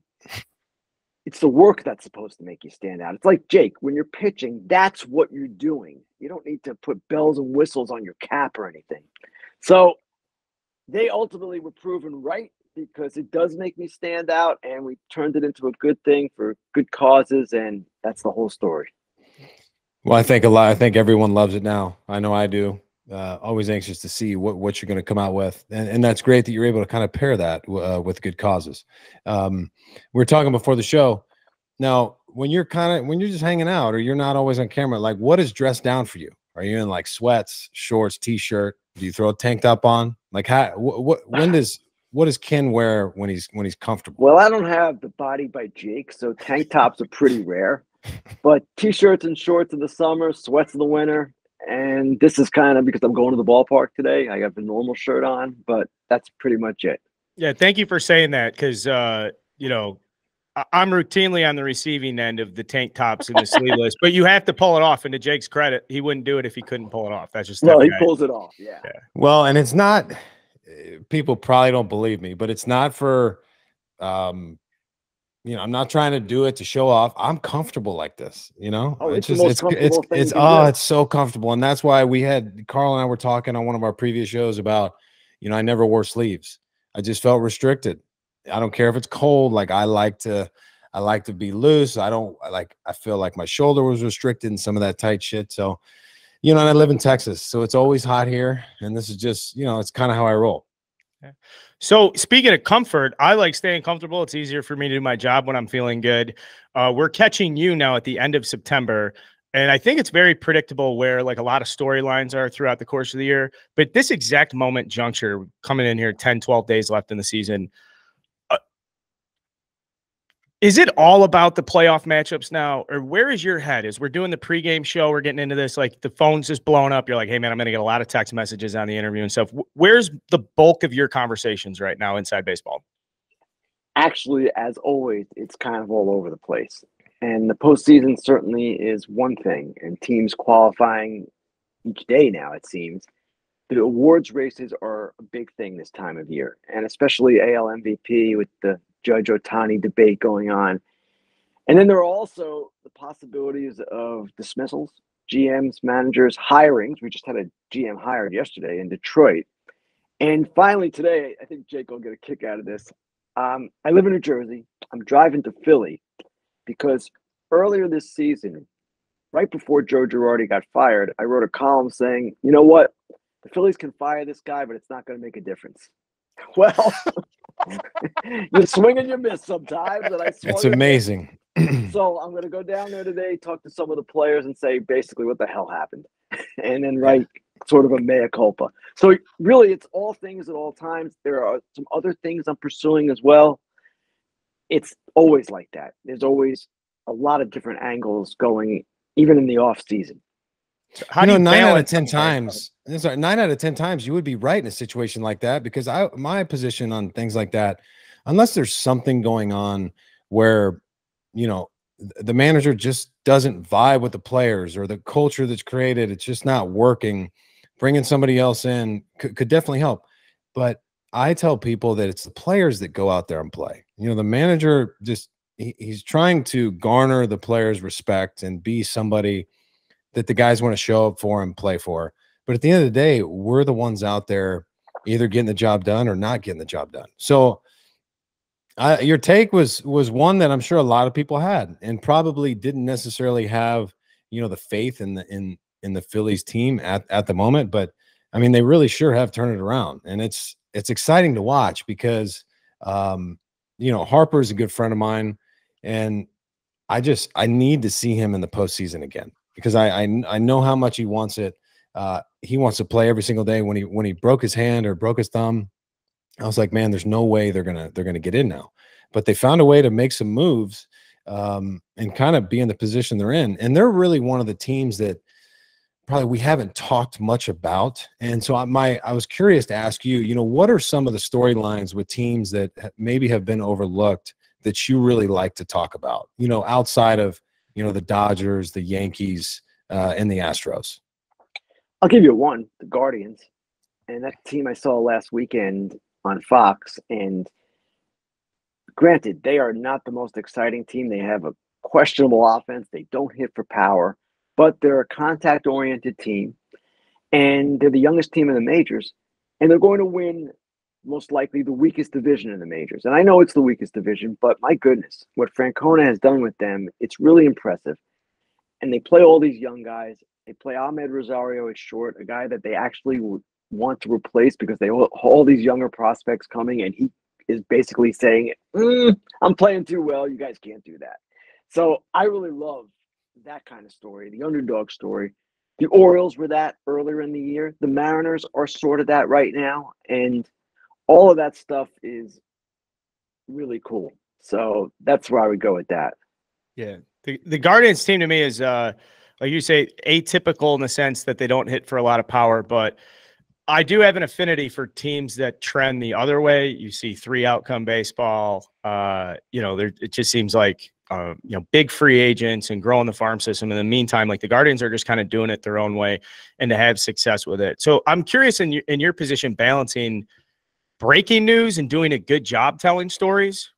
it's the work that's supposed to make you stand out. It's like, Jake, when you're pitching, that's what you're doing. You don't need to put bells and whistles on your cap or anything. So they ultimately were proven right because it does make me stand out, and we turned it into a good thing for good causes, and that's the whole story. Well, I think everyone loves it now. I know I do. Always anxious to see what you're going to come out with, and that's great that you're able to kind of pair that with good causes. We were talking before the show. Now, when you're just hanging out or you're not always on camera, like, what is dressed down for you? Are you in like sweats, shorts, t-shirt? Do you throw a tank top on? Like, what does Ken wear when he's comfortable? Well, I don't have the body by Jake, so tank tops are pretty rare. But t-shirts and shorts in the summer, sweats in the winter. And this is kind of because I'm going to the ballpark today. I got the normal shirt on, but that's pretty much it. Yeah, thank you for saying that because, I'm routinely on the receiving end of the tank tops and the sleeveless, but you have to pull it off. And to Jake's credit, he wouldn't do it if he couldn't pull it off. That's just well, he pulls it off. Yeah. Well, and it's not. People probably don't believe me, but it's not for I'm not trying to do it to show off. I'm comfortable like this, Oh, it's it's the just, most comfortable thing you can do. it's so comfortable. And that's why Carl and I were talking on one of our previous shows about, I never wore sleeves. I just felt restricted. I don't care if it's cold. Like I like to be loose. I feel like my shoulder was restricted and some of that tight shit. So, and I live in Texas, so it's always hot here. And this is just, it's kind of how I roll. Yeah. So speaking of comfort, I like staying comfortable. It's easier for me to do my job when I'm feeling good. We're catching you now at the end of September. And I think it's very predictable where like a lot of storylines are throughout the course of the year. But this exact moment juncture coming in here, 10, 12 days left in the season, is it all about the playoff matchups now? Or where is your head? As we're doing the pregame show, we're getting into this, like the phone's just blowing up. You're like, hey, man, I'm going to get a lot of text messages on the interview and stuff. Where's the bulk of your conversations right now inside baseball? Actually, as always, it's kind of all over the place. And the postseason certainly is one thing, and teams qualifying each day now, it seems. The awards races are a big thing this time of year, and especially AL MVP with the Judge Ohtani debate going on. And then there are also the possibilities of dismissals, GMs, managers, hirings. We just had a GM hired yesterday in Detroit. And finally today, I think Jake will get a kick out of this. I live in New Jersey. I'm driving to Philly because earlier this season, right before Joe Girardi got fired, I wrote a column saying, you know what? The Phillies can fire this guy, but it's not going to make a difference. Well, you swing and you miss sometimes, and I swung. It's amazing. So I'm going to go down there today, talk to some of the players, and say basically what the hell happened, and then write sort of a mea culpa. So really, it's all things at all times. There are some other things I'm pursuing as well. It's always like that. There's always a lot of different angles going, even in the off season. How do you 9 out of balance 10 times, 9 out of 10 times you would be right in a situation like that, because my position on things like that, unless there's something going on where, the manager just doesn't vibe with the players or the culture that's created, it's just not working, bringing somebody else in could definitely help. But I tell people that it's the players that go out there and play. The manager he's trying to garner the players' respect and be somebody that the guys want to show up for and play for. But at the end of the day, we're the ones out there either getting the job done or not getting the job done. So your take was one that I'm sure a lot of people had and probably didn't necessarily have, the faith in the Phillies team at the moment. But I mean, they really sure have turned it around, and it's exciting to watch because, Harper's a good friend of mine, and I need to see him in the postseason again, because I know how much he wants it. He wants to play every single day. When he broke his hand or broke his thumb, I was like, man, there's no way they're gonna get in now. But they found a way to make some moves and kind of be in the position they're in. And they're really one of the teams that probably we haven't talked much about. And so I was curious to ask you, what are some of the storylines with teams that maybe have been overlooked that you really like to talk about, outside of, the Dodgers, the Yankees, and the Astros? I'll give you one, the Guardians. And that team I saw last weekend on Fox. And granted, they are not the most exciting team. They have a questionable offense. They don't hit for power, but they're a contact-oriented team. And they're the youngest team in the majors. And they're going to win most likely the weakest division in the majors. And I know it's the weakest division, but my goodness, what Francona has done with them, it's really impressive. And they play all these young guys. They play Ahmed Rosario at short, a guy that they actually would want to replace because they all these younger prospects coming, and he is basically saying, I'm playing too well. You guys can't do that. So I really love that kind of story, the underdog story. The Orioles were that earlier in the year. The Mariners are sort of that right now. And all of that stuff is really cool. So that's where I would go with that. Yeah. The Guardians team to me is, like you say, atypical in the sense that they don't hit for a lot of power, but I do have an affinity for teams that trend the other way. You see 3-outcome baseball. It just seems like, big free agents and growing the farm system. In the meantime, like the Guardians are just kind of doing it their own way and to have success with it. So I'm curious in your position, balancing breaking news and doing a good job telling stories,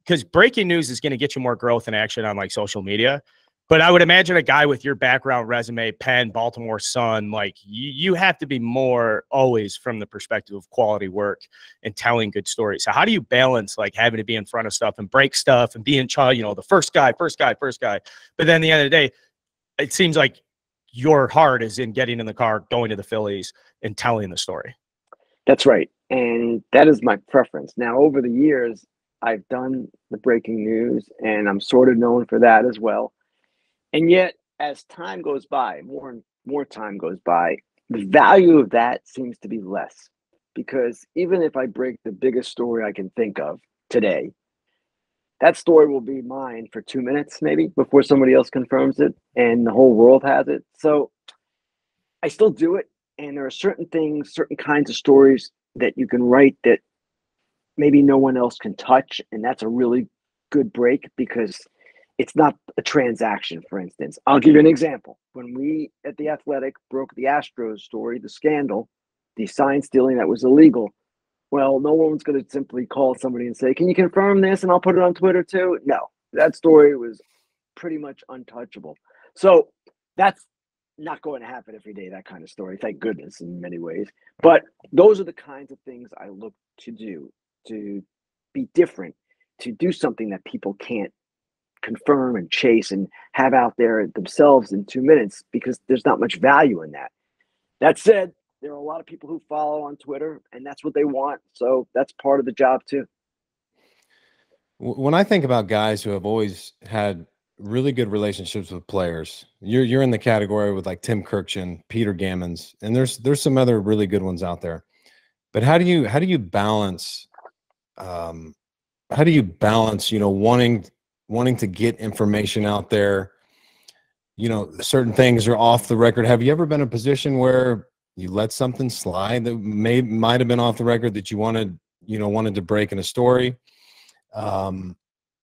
because breaking news is going to get you more growth and action on like social media. But I would imagine a guy with your background, resume, Penn, Baltimore Sun, like you have to be more always from the perspective of quality work and telling good stories. So how do you balance like having to be in front of stuff and break stuff and be in charge, the first guy. But then at the end of the day, it seems like your heart is in getting in the car, going to the Phillies and telling the story. That's right. And that is my preference. Now, over the years, I've done the breaking news, and I'm sort of known for that as well. And yet, as time goes by, more and more time goes by, the value of that seems to be less. Because even if I break the biggest story I can think of today, that story will be mine for 2 minutes, maybe, before somebody else confirms it and the whole world has it. So I still do it. And there are certain things, certain kinds of stories that you can write that maybe no one else can touch. And that's a really good break because it's not a transaction, for instance. I'll give you an example. When we at The Athletic broke the Astros story, the scandal, the sign stealing that was illegal, well, no one's going to simply call somebody and say, can you confirm this? And I'll put it on Twitter too. No, that story was pretty much untouchable. So that's not going to happen every day, that kind of story. Thank goodness in many ways. But those are the kinds of things I look to do, to be different, to do something that people can't confirm and chase and have out there themselves in 2 minutes because there's not much value in that. That said, there are a lot of people who follow on Twitter and that's what they want. So that's part of the job too. When I think about guys who have always had really good relationships with players, you're in the category with like Tim Kirkshin, Peter Gammons, and there's some other really good ones out there. But how do you balance wanting to get information out there? Certain things are off the record. Have you ever been in a position where you let something slide that might have been off the record that you wanted to break in a story?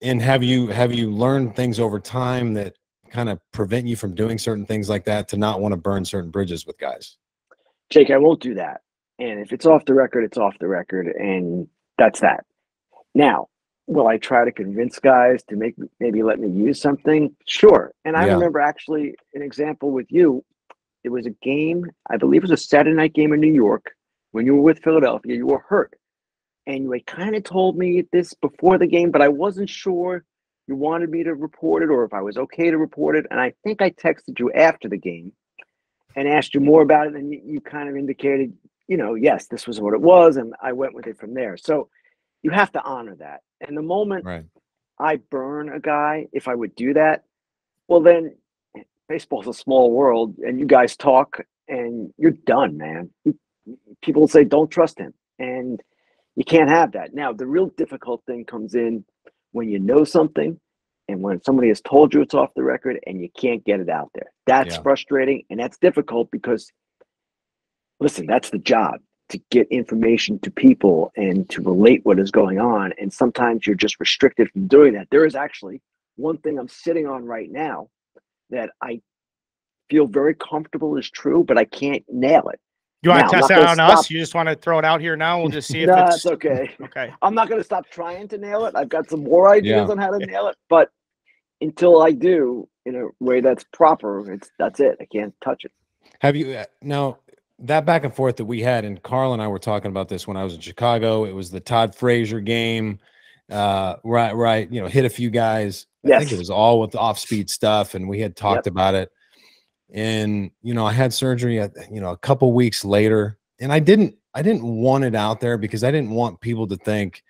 And have you learned things over time that kind of prevent you from doing certain things like that, to not want to burn certain bridges with guys? Jake, I won't do that. And if it's off the record, it's off the record. And that's that. Now, will I try to convince guys to maybe let me use something? Sure. And I remember actually an example with you. It was a game, I believe it was a Saturday night game in New York when you were with Philadelphia. You were hurt. And you had kind of told me this before the game, but I wasn't sure you wanted me to report it or if I was okay to report it. And I think I texted you after the game and asked you more about it. And you kind of indicated, yes, this was what it was. And I went with it from there. So you have to honor that. And the moment I burn a guy, if I would do that, well, then baseball's a small world and you guys talk and you're done, man. People say, don't trust him. And you can't have that. Now, the real difficult thing comes in when you know something and when somebody has told you it's off the record and you can't get it out there. That's frustrating and that's difficult because, listen, that's the job, to get information to people and to relate what is going on. And sometimes you're just restricted from doing that. There is actually one thing I'm sitting on right now that I feel very comfortable is true, but I can't nail it. You want to test that on us? You just want to throw it out here now? We'll just see if it's okay. Okay. I'm not going to stop trying to nail it. I've got some more ideas on how to nail it, but until I do in a way that's proper, that's it. I can't touch it. Have you now that back and forth that we had, and Carl and I were talking about this when I was in Chicago? It was the Todd Frazier game, right. Hit a few guys. I think it was all with the off-speed stuff, and we had talked about it. And, I had surgery, a couple weeks later, and I didn't want it out there because I didn't want people to think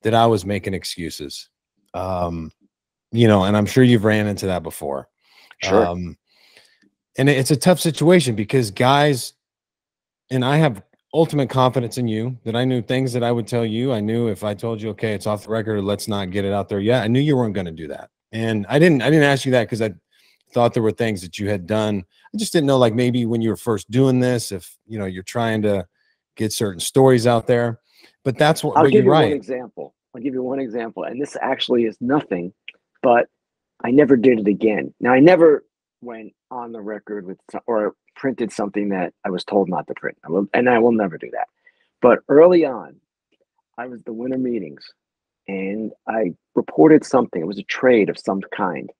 that I was making excuses. And I'm sure you've ran into that before. Sure. And it's a tough situation because guys, and I have ultimate confidence in you that I knew things that I would tell you. I knew if I told you, okay, it's off the record, let's not get it out there yet. I knew you weren't going to do that. And I didn't ask you that because I thought there were things that you had done. I just didn't know, like maybe when you were first doing this, if you're trying to get certain stories out there. But that's what I'll give you right. one example. I'll give you one example, and this actually is nothing, but I never did it again. Now, I never went on the record with or printed something that I was told not to print, and I will never do that. But early on, I was the winter meetings, and I reported something. It was a trade of some kind.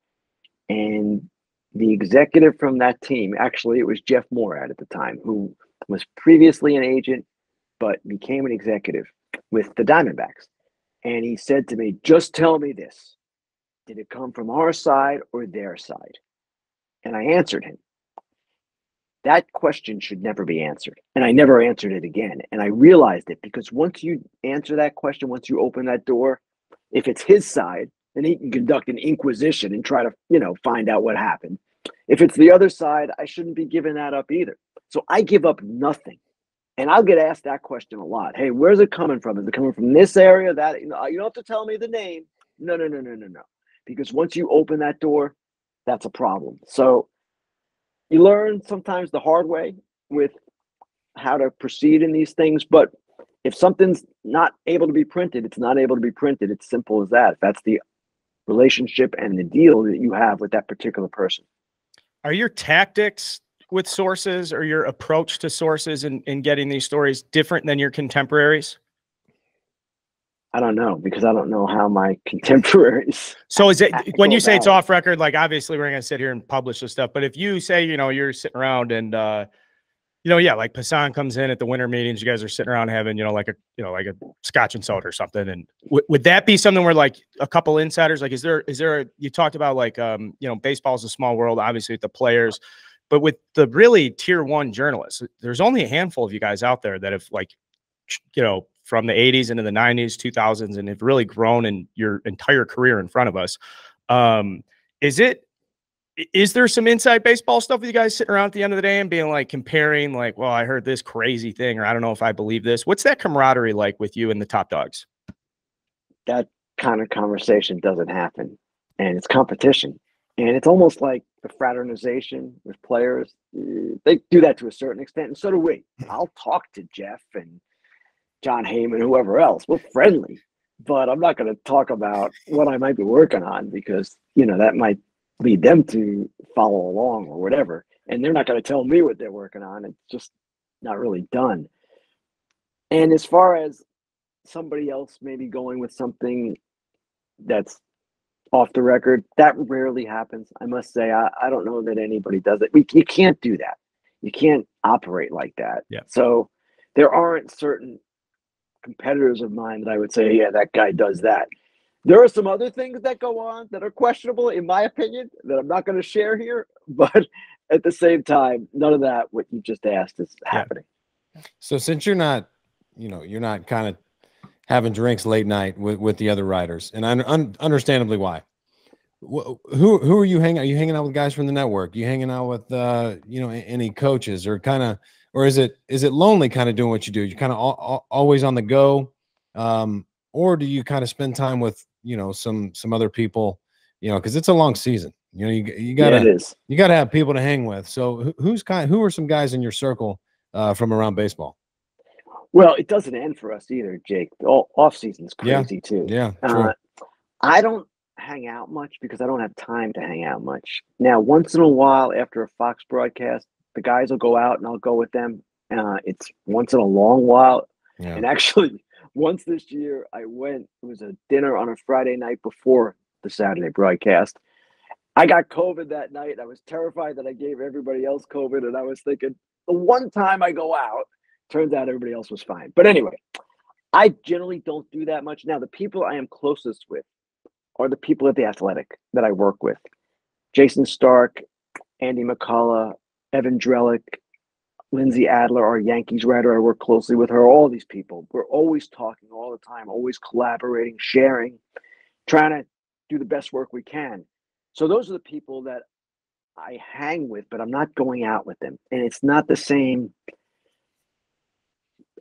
And the executive from that team, actually, it was Jeff Morad at the time, who was previously an agent, but became an executive with the Diamondbacks. And he said to me, just tell me this. Did it come from our side or their side? And I answered him. That question should never be answered. And I never answered it again. And I realized it because once you answer that question, once you open that door, if it's his side, then he can conduct an inquisition and try to, find out what happened. If it's the other side, I shouldn't be giving that up either. So I give up nothing. And I'll get asked that question a lot. Hey, where's it coming from? Is it coming from this area? That you don't have to tell me the name. No. Because once you open that door, that's a problem. So you learn sometimes the hard way with how to proceed in these things. But if something's not able to be printed, it's not able to be printed. It's simple as that. That's the relationship and the deal that you have with that particular person. Are your tactics with sources or your approach to sources in getting these stories different than your contemporaries? I don't know, because I don't know how my contemporaries. So is it when you say it's off record, like obviously we're going to sit here and publish this stuff, but if you say, you're sitting around and, like Passan comes in at the winter meetings, you guys are sitting around having, like a scotch and soda or something. And would that be something where like a couple insiders, like, you talked about like, baseball is a small world, obviously with the players, but with the really tier one journalists, there's only a handful of you guys out there that have like, from the 80s into the 90s, 2000s, and have really grown in your entire career in front of us. Is there some inside baseball stuff with you guys sitting around at the end of the day and being like comparing like, well, I heard this crazy thing, or I don't know if I believe this. What's that camaraderie like with you and the top dogs? That kind of conversation doesn't happen, and it's competition. And it's almost like the fraternization with players. They do that to a certain extent, and so do we. I'll talk to Jeff and John Heyman, whoever else. We're friendly, but I'm not going to talk about what I might be working on because, that might lead them to follow along or whatever. And they're not going to tell me what they're working on. It's just not really done. And as far as somebody else maybe going with something that's off the record, that rarely happens. I must say, I don't know that anybody does it. You can't do that. You can't operate like that. Yeah. So there aren't certain competitors of mine that I would say, yeah, that guy does that. There are some other things that go on that are questionable, in my opinion, that I'm not going to share here. But at the same time, none of that, what you just asked, is happening. So since you're not kind of having drinks late night with the other riders, and understandably why. Who are you hanging out? Are you hanging out with guys from the network? You hanging out with any coaches, or is it lonely kind of doing what you do? You're kind of always on the go, or do you kind of spend time with some other people? Because it's a long season. You gotta have people to hang with. So who are some guys in your circle from around baseball? Well, it doesn't end for us either, Jake. Off season's crazy too. Yeah, true. I don't hang out much because I don't have time to hang out much. Now, once in a while after a Fox broadcast, the guys will go out and I'll go with them. It's once in a long while. Yeah. And actually, once this year I went, it was a dinner on a Friday night before the Saturday broadcast. I got COVID that night. I was terrified that I gave everybody else COVID. And I was thinking, the one time I go out, turns out everybody else was fine. But anyway, I generally don't do that much. Now, the people I am closest with are the people at The Athletic that I work with. Jason Stark, Andy McCullough, Evan Drellick, Lindsay Adler, our Yankees writer. I work closely with her. All these people. We're always talking all the time, always collaborating, sharing, trying to do the best work we can. So those are the people that I hang with, but I'm not going out with them. And it's not the same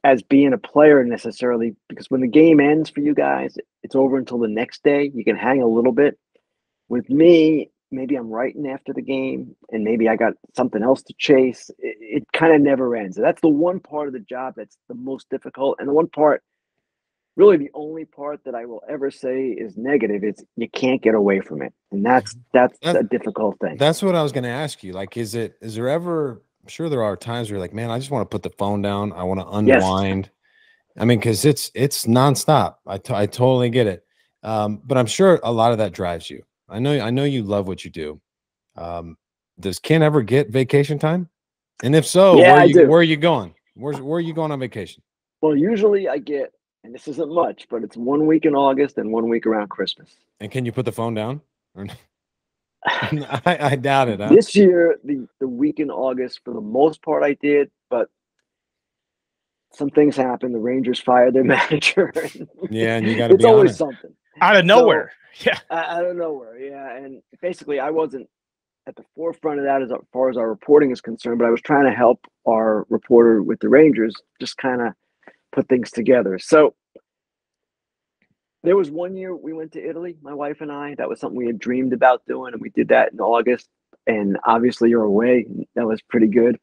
as being a player necessarily, because when the game ends for you guys, it's over until the next day. You can hang a little bit. With me, maybe I'm writing after the game and maybe I got something else to chase. It kind of never ends. That's the one part of the job that's the most difficult. And the one part, really the only part that I will ever say is negative, is you can't get away from it. And that's a difficult thing. That's what I was going to ask you. Like, is there ever, I'm sure there are times where you're like, man, I just want to put the phone down. I want to unwind. I mean, because it's nonstop. I totally get it. But I'm sure a lot of that drives you. I know you love what you do. Does Ken ever get vacation time? And if so, Yeah, I do. where are you going? Where are you going on vacation? Well, usually I get, and this isn't much, but it's 1 week in August and 1 week around Christmas. And can you put the phone down? Or I doubt it, huh? This year, the week in August, for the most part, I did, but some things happened. The Rangers fired their manager. Yeah, and you got to It's be on always it. something. Out of nowhere. Yeah. Out of nowhere. Yeah. And basically, I wasn't at the forefront of that as far as our reporting is concerned, but I was trying to help our reporter with the Rangers just kind of put things together. So there was one year we went to Italy, my wife and I. That was something we had dreamed about doing, and we did that in August. And obviously, you're away. That was pretty good.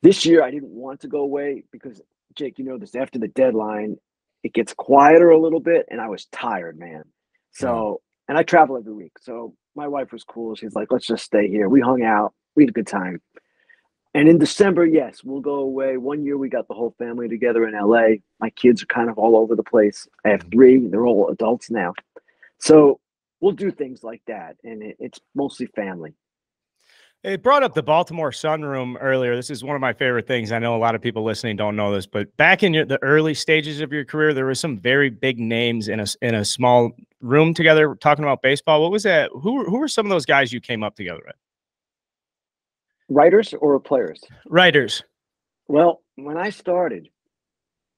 This year, I didn't want to go away because, Jake, you know this, after the deadline, it gets quieter a little bit, and I was tired, man. So, and I travel every week. So my wife was cool. She's like, let's just stay here. We hung out. We had a good time. And in December, yes, we'll go away. One year we got the whole family together in LA. My kids are kind of all over the place. I have three. They're all adults now. So we'll do things like that. And it's mostly family. It brought up the Baltimore Sunroom earlier. This is one of my favorite things. I know a lot of people listening don't know this, but back in the early stages of your career, there were some very big names in a small room together talking about baseball. What was that? Who were some of those guys you came up together with? Writers or players? Writers. Well, when I started,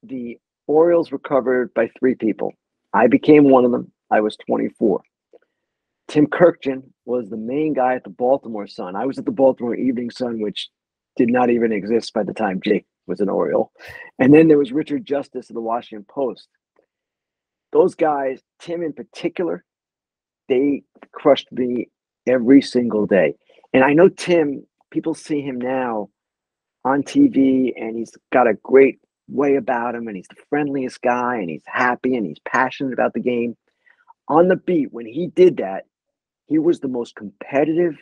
the Orioles were covered by three people. I became one of them. I was 24. Tim Kirkjian was the main guy at the Baltimore Sun. I was at the Baltimore Evening Sun, which did not even exist by the time Jake was an Oriole. And then there was Richard Justice of the Washington Post. Those guys, Tim in particular, they crushed me every single day. And I know Tim, people see him now on TV, and he's got a great way about him, and he's the friendliest guy, and he's happy, and he's passionate about the game. On the beat, when he did that, he was the most competitive.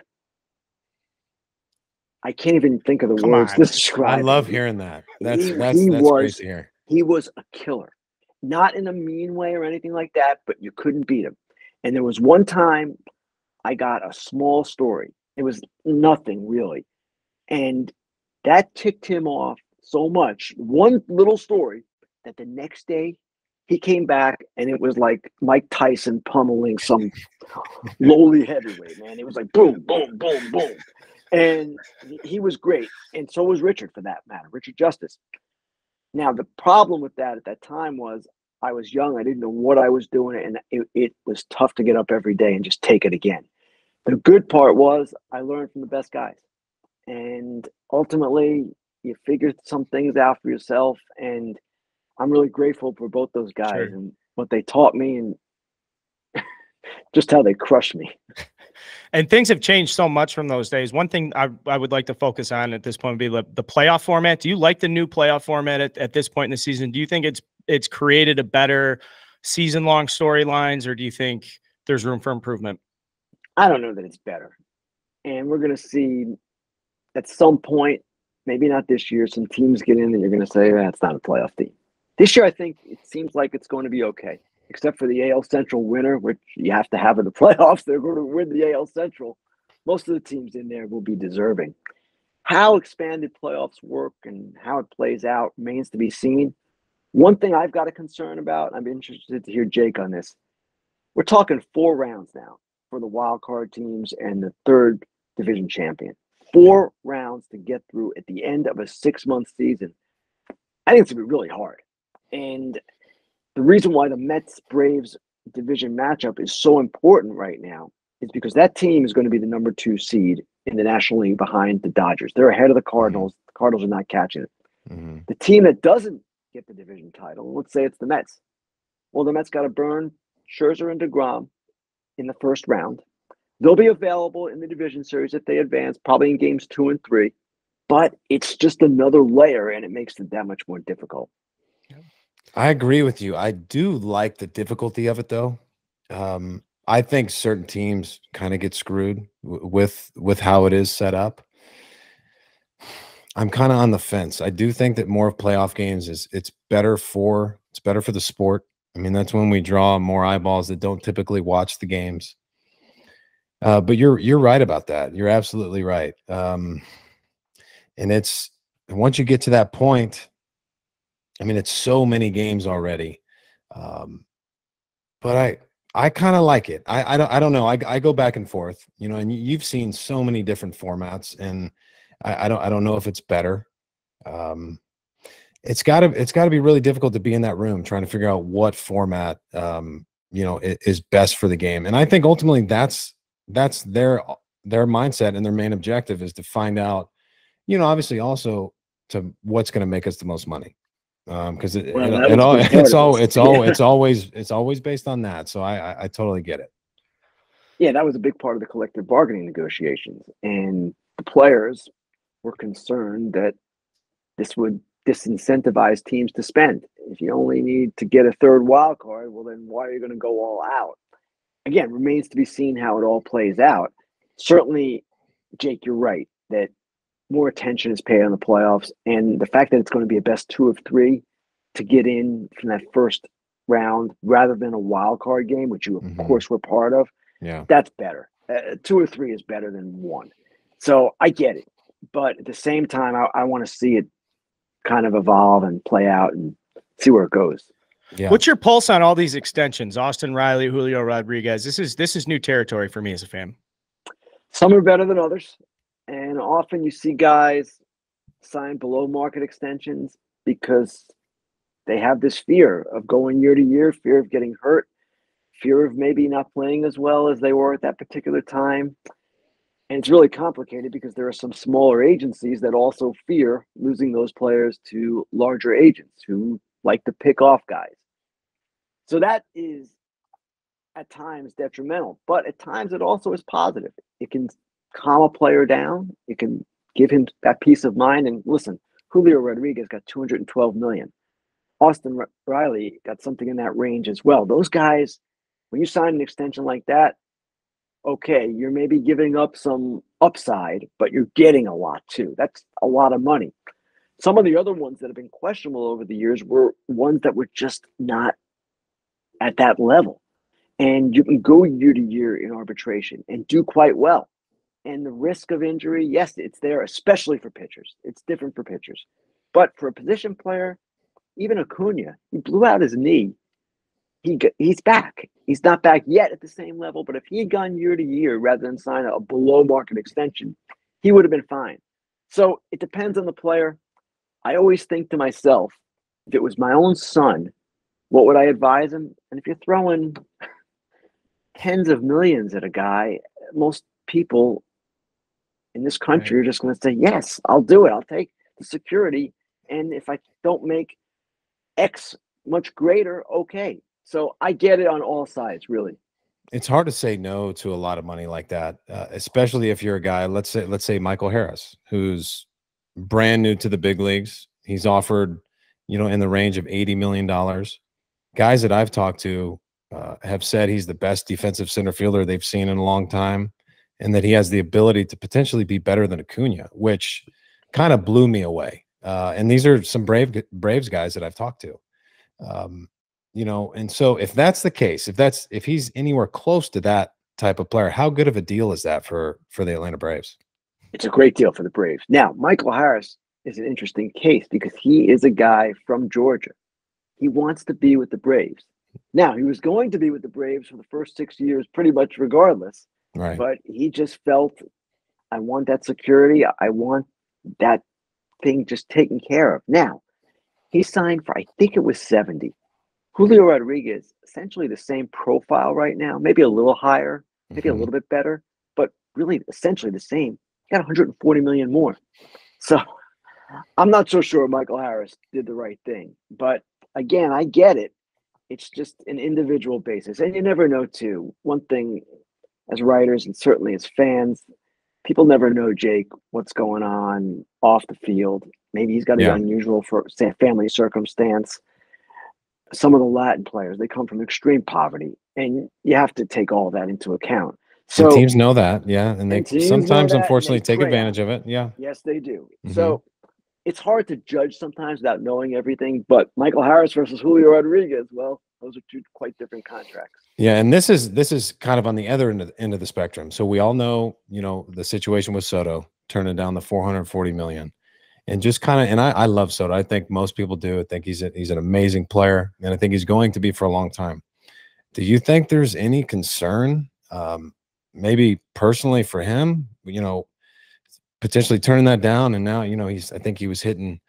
I can't even think of the words to describe. I love hearing that. That's great to hear. He was a killer, not in a mean way or anything like that, but you couldn't beat him. And there was one time I got a small story. It was nothing really, and that ticked him off so much. One little story that the next day he came back and it was like Mike Tyson pummeling some lowly heavyweight, man. It was like boom, boom, boom, boom. And he was great. And so was Richard, for that matter, Richard Justice. Now, the problem with that at that time was I was young. I didn't know what I was doing. And it was tough to get up every day and just take it again. The good part was I learned from the best guys. And ultimately, you figured some things out for yourself. And I'm really grateful for both those guys and what they taught me and just how they crushed me. And things have changed so much from those days. One thing I would like to focus on at this point would be the playoff format. Do you like the new playoff format at this point in the season? Do you think it's created a better season-long storylines, or do you think there's room for improvement? I don't know that it's better. And we're going to see at some point, maybe not this year, some teams get in and you're going to say, it's not a playoff team. This year, I think it seems like it's going to be okay, except for the AL Central winner, which you have to have in the playoffs. They're going to win the AL Central. Most of the teams in there will be deserving. How expanded playoffs work and how it plays out remains to be seen. One thing I've got a concern about, I'm interested to hear Jake on this. We're talking 4 rounds now for the wild card teams and the third division champion. 4 rounds to get through at the end of a 6-month season. I think it's going to be really hard. And the reason why the Mets-Braves division matchup is so important right now is because that team is going to be the number 2 seed in the National League behind the Dodgers. They're ahead of the Cardinals. The Cardinals are not catching it. Mm-hmm. The team that doesn't get the division title, let's say it's the Mets. Well, the Mets got to burn Scherzer and DeGrom in the first round. They'll be available in the division series if they advance, probably in games 2 and 3. But it's just another layer, and it makes it that much more difficult. I agree with you. I do like the difficulty of it, though. I think certain teams kind of get screwed with how it is set up. I'm kind of on the fence. I do think that more of playoff games it's better for It's better for the sport. I mean, that's when we draw more eyeballs that don't typically watch the games. But you're right about that. You're absolutely right. And once you get to that point, I mean, it's so many games already. But I kind of like it. I don't know. I go back and forth, you know, and you've seen so many different formats, and I don't know if it's better. It's gotta be really difficult to be in that room trying to figure out what format you know, is best for the game. And I think ultimately that's their mindset, and their main objective is to find out, you know, obviously also to what's going to make us the most money. Because it's always based on that. So I totally get it. Yeah, that was a big part of the collective bargaining negotiations, and the players were concerned that this would disincentivize teams to spend. If you only need to get a third wild card, well, then why are you going to go all out? Again, remains to be seen how it all plays out. Certainly, Jake, you're right that more attention is paid on the playoffs, and the fact that it's going to be a best 2 of 3 to get in from that first round rather than a wild card game, which you of course were part of. Yeah, that's better. 2 or 3 is better than 1. So I get it, but at the same time, I want to see it kind of evolve and play out and see where it goes. Yeah. What's your pulse on all these extensions? Austin Riley, Julio Rodriguez. This is new territory for me as a fan. Some are better than others, and often you see guys sign below market extensions because they have this fear of going year to year, fear of getting hurt, fear of maybe not playing as well as they were at that particular time. And it's really complicated because there are some smaller agencies that also fear losing those players to larger agents who like to pick off guys. So that is at times detrimental, but at times it also is positive. It can calm a player down. It can give him that peace of mind. And listen, Julio Rodriguez got $212 million. Austin Riley got something in that range as well. Those guys, when you sign an extension like that, okay, you're maybe giving up some upside, but you're getting a lot too. That's a lot of money. Some of the other ones that have been questionable over the years were ones that were just not at that level. And you can go year to year in arbitration and do quite well. And the risk of injury, yes, it's there, especially for pitchers. It's different for pitchers. But for a position player, even Acuna, he blew out his knee. He's back. He's not back yet at the same level, but if he had gone year to year rather than sign a below market extension, he would have been fine. So it depends on the player. I always think to myself, if it was my own son, what would I advise him? And if you're throwing tens of millions at a guy, most people in this country are just going to say, yes, I'll do it. I'll take the security. And if I don't make X much greater, okay. So I get it on all sides, really. It's hard to say no to a lot of money like that, especially if you're a guy, let's say Michael Harris, who's brand new to the big leagues. He's offered, you know, in the range of $80 million. Guys that I've talked to have said he's the best defensive center fielder they've seen in a long time, and that he has the ability to potentially be better than Acuna, which kind of blew me away. And these are some Braves guys that I've talked to. You know, and so if that's the case, if he's anywhere close to that type of player, how good of a deal is that for the Atlanta Braves? It's a great deal for the Braves. Now, Michael Harris is an interesting case because he is a guy from Georgia. He wants to be with the Braves. Now, he was going to be with the Braves for the first 6 years, pretty much regardless. Right. But he just felt, I want that security. I want that thing just taken care of. Now, he signed for, I think it was 70. Julio Rodriguez, essentially the same profile right now, maybe a little higher, maybe a little bit better, but really essentially the same. He got 140 million more. So I'm not so sure Michael Harris did the right thing. But again, I get it. It's just an individual basis. And you never know, too. One thing as writers and certainly as fans, people never know, Jake, what's going on off the field. Maybe he's got an unusual for family circumstance. Some of the Latin players, they come from extreme poverty, and you have to take all that into account. So and teams know that, and they sometimes, unfortunately, take advantage of it. Yeah, yes, they do. So it's hard to judge sometimes without knowing everything. But Michael Harris versus Julio Rodriguez, well, those are two quite different contracts. Yeah, and this is kind of on the other end of the spectrum. So we all know, the situation with Soto turning down the 440 million, and just kind of, and I love Soto. I think most people do. I think he's an amazing player, and I think he's going to be for a long time. Do you think there's any concern, maybe personally for him, potentially turning that down? And now, I think he was hitting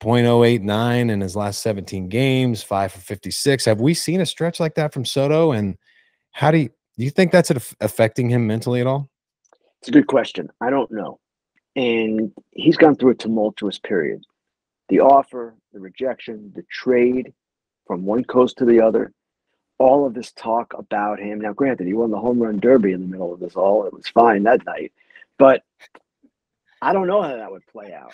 .089 in his last 17 games, 5 for 56. Have we seen a stretch like that from Soto? And how do you think that's affecting him mentally at all? It's a good question. I don't know. And he's gone through a tumultuous period. The offer, the rejection, the trade from one coast to the other, all of this talk about him. Now, granted, he won the home run derby in the middle of this all. It was fine that night. But I don't know how that would play out.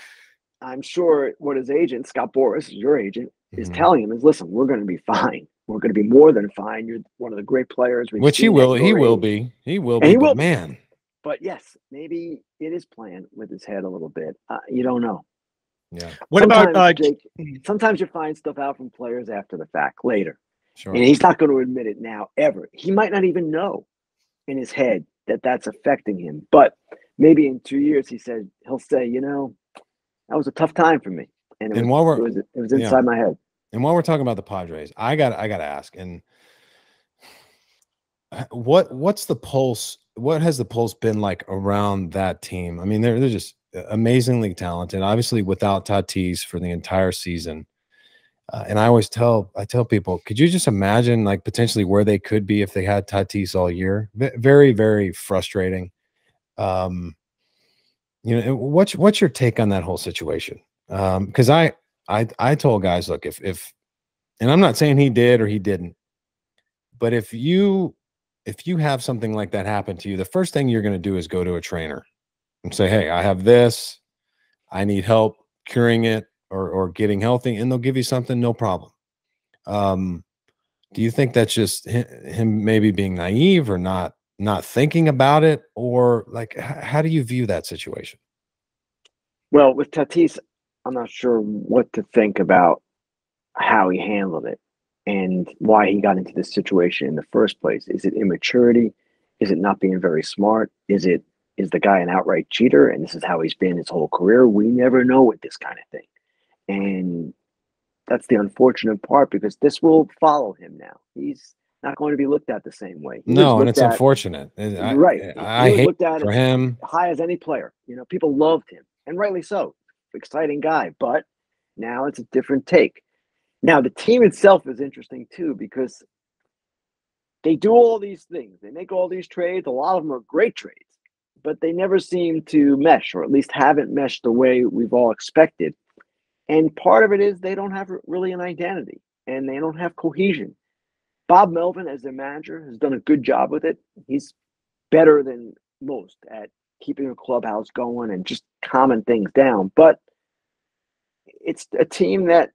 I'm sure what his agent, Scott Boras, your agent, is telling him is, listen, we're going to be fine. We're going to be more than fine. You're one of the great players. Which he will. He will be. He will be. But man. But yes, maybe it is playing with his head a little bit. You don't know. Yeah. What about Jake? Sometimes you find stuff out from players after the fact, later. Sure. And he's not going to admit it now, ever. He might not even know in his head that that's affecting him. But maybe in 2 years, he'll say, that was a tough time for me, and it was inside my head. And while we're talking about the Padres, I got to ask, and what's the pulse? What has the pulse been like around that team? I mean, they're just amazingly talented. Obviously, without Tatis for the entire season, and I tell people, could you just imagine like potentially where they could be if they had Tatis all year? Very, very frustrating. What's your take on that whole situation? Because I told guys, look, if and I'm not saying he did or he didn't, but if you have something like that happen to you, the first thing you're going to do is go to a trainer and say, hey, I have this, I need help curing it or getting healthy, and they'll give you something, no problem. Do you think that's just him maybe being naive or not thinking about it, or like how do you view that situation? Well, with Tatis, I'm not sure what to think about how he handled it and why he got into this situation in the first place. Is it immaturity? Is it not being very smart? Is the guy an outright cheater and this is how he's been his whole career? We never know with this kind of thing. And that's the unfortunate part, because this will follow him now. He's not going to be looked at the same way. No, and it's unfortunate. Right. I hate looked at for him. High as any player. People loved him, and rightly so. Exciting guy, but now it's a different take. Now, the team itself is interesting too, because they do all these things. They make all these trades. A lot of them are great trades, but they never seem to mesh, or at least haven't meshed the way we've all expected. And part of it is they don't have really an identity, and they don't have cohesion. Bob Melvin, as their manager, has done a good job with it. He's better than most at keeping a clubhouse going and just calming things down. But it's a team that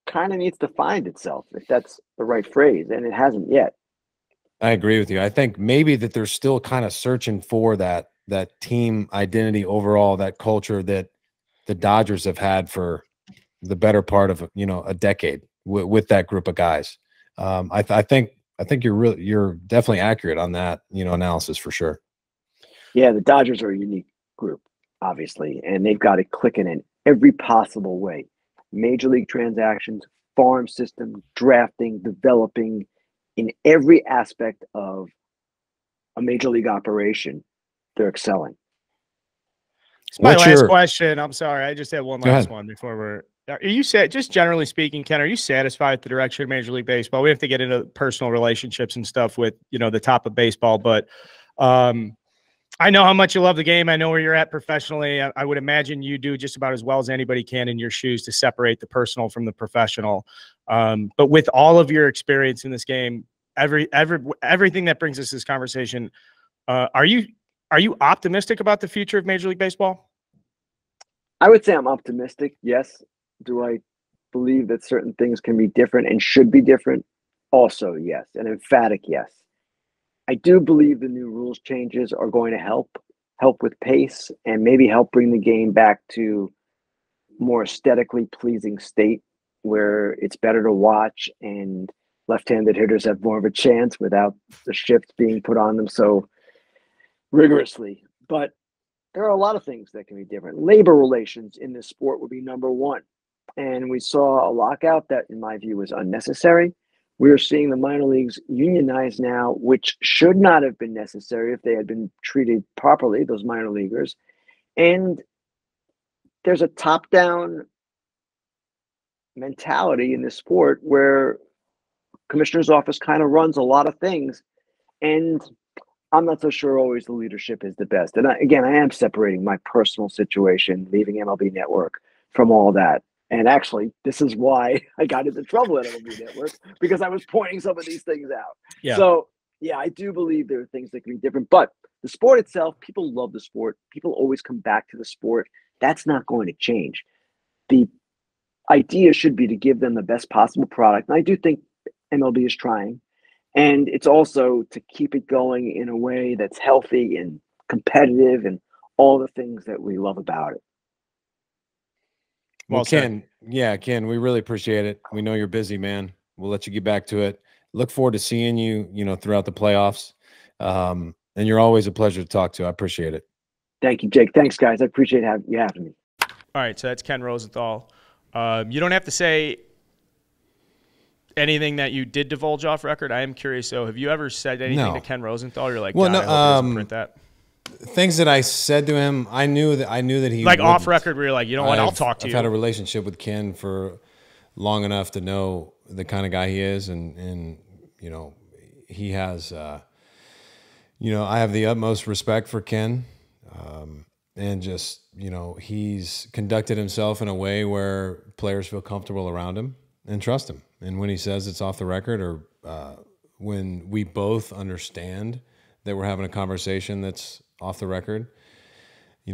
kind of needs to find itself, if that's the right phrase, and it hasn't yet. I agree with you. I think maybe that they're still kind of searching for that team identity overall, that culture that the Dodgers have had for the better part of a decade with that group of guys. I think you're definitely accurate on that analysis for sure. Yeah, the Dodgers are a unique group, obviously, and they've got it clicking in every possible way. Major league transactions, farm system, drafting, developing, in every aspect of a major league operation, they're excelling. It's my last question. I'm sorry. I just had one last one before we're. Are you just generally speaking, Ken, are you satisfied with the direction of Major League Baseball? We have to get into personal relationships and stuff with, the top of baseball, but I know how much you love the game. I know where you're at professionally. I would imagine you do just about as well as anybody can in your shoes to separate the personal from the professional. But with all of your experience in this game, everything that brings us to this conversation, are you optimistic about the future of Major League Baseball? I would say I'm optimistic. Yes. Do I believe that certain things can be different and should be different? Also, yes. An emphatic yes. I do believe the new rules changes are going to help with pace and maybe help bring the game back to more aesthetically pleasing state where it's better to watch and left-handed hitters have more of a chance without the shift being put on them so rigorously. But there are a lot of things that can be different. Labor relations in this sport would be number one. And we saw a lockout that, in my view, was unnecessary. We are seeing the minor leagues unionize now, which should not have been necessary if they had been treated properly, those minor leaguers. And there's a top-down mentality in this sport where commissioner's office kind of runs a lot of things. And I'm not so sure always the leadership is the best. And again, I am separating my personal situation, leaving MLB Network, from all that. And actually, this is why I got into trouble at MLB Network, because I was pointing some of these things out. Yeah. So, yeah, I do believe there are things that can be different. But the sport itself, people love the sport. People always come back to the sport. That's not going to change. The idea should be to give them the best possible product. And I do think MLB is trying. And it's also to keep it going in a way that's healthy and competitive and all the things that we love about it. Well, Ken, we really appreciate it. We know you're busy, man. We'll let you get back to it. Look forward to seeing you, throughout the playoffs. And you're always a pleasure to talk to. I appreciate it. Thank you, Jake. Thanks, guys. I appreciate you having me. All right, so that's Ken Rosenthal. You don't have to say anything that you did divulge off record. I am curious, though. Have you ever said anything to Ken Rosenthal? You're like, well, no, I hope he doesn't print that. Things that I said to him, I knew that he like off record. Where you're like, you know what? I'll talk to you. I've had a relationship with Ken for long enough to know the kind of guy he is, and he has. I have the utmost respect for Ken, and just he's conducted himself in a way where players feel comfortable around him and trust him. And when he says it's off the record, or when we both understand that we're having a conversation that's off the record,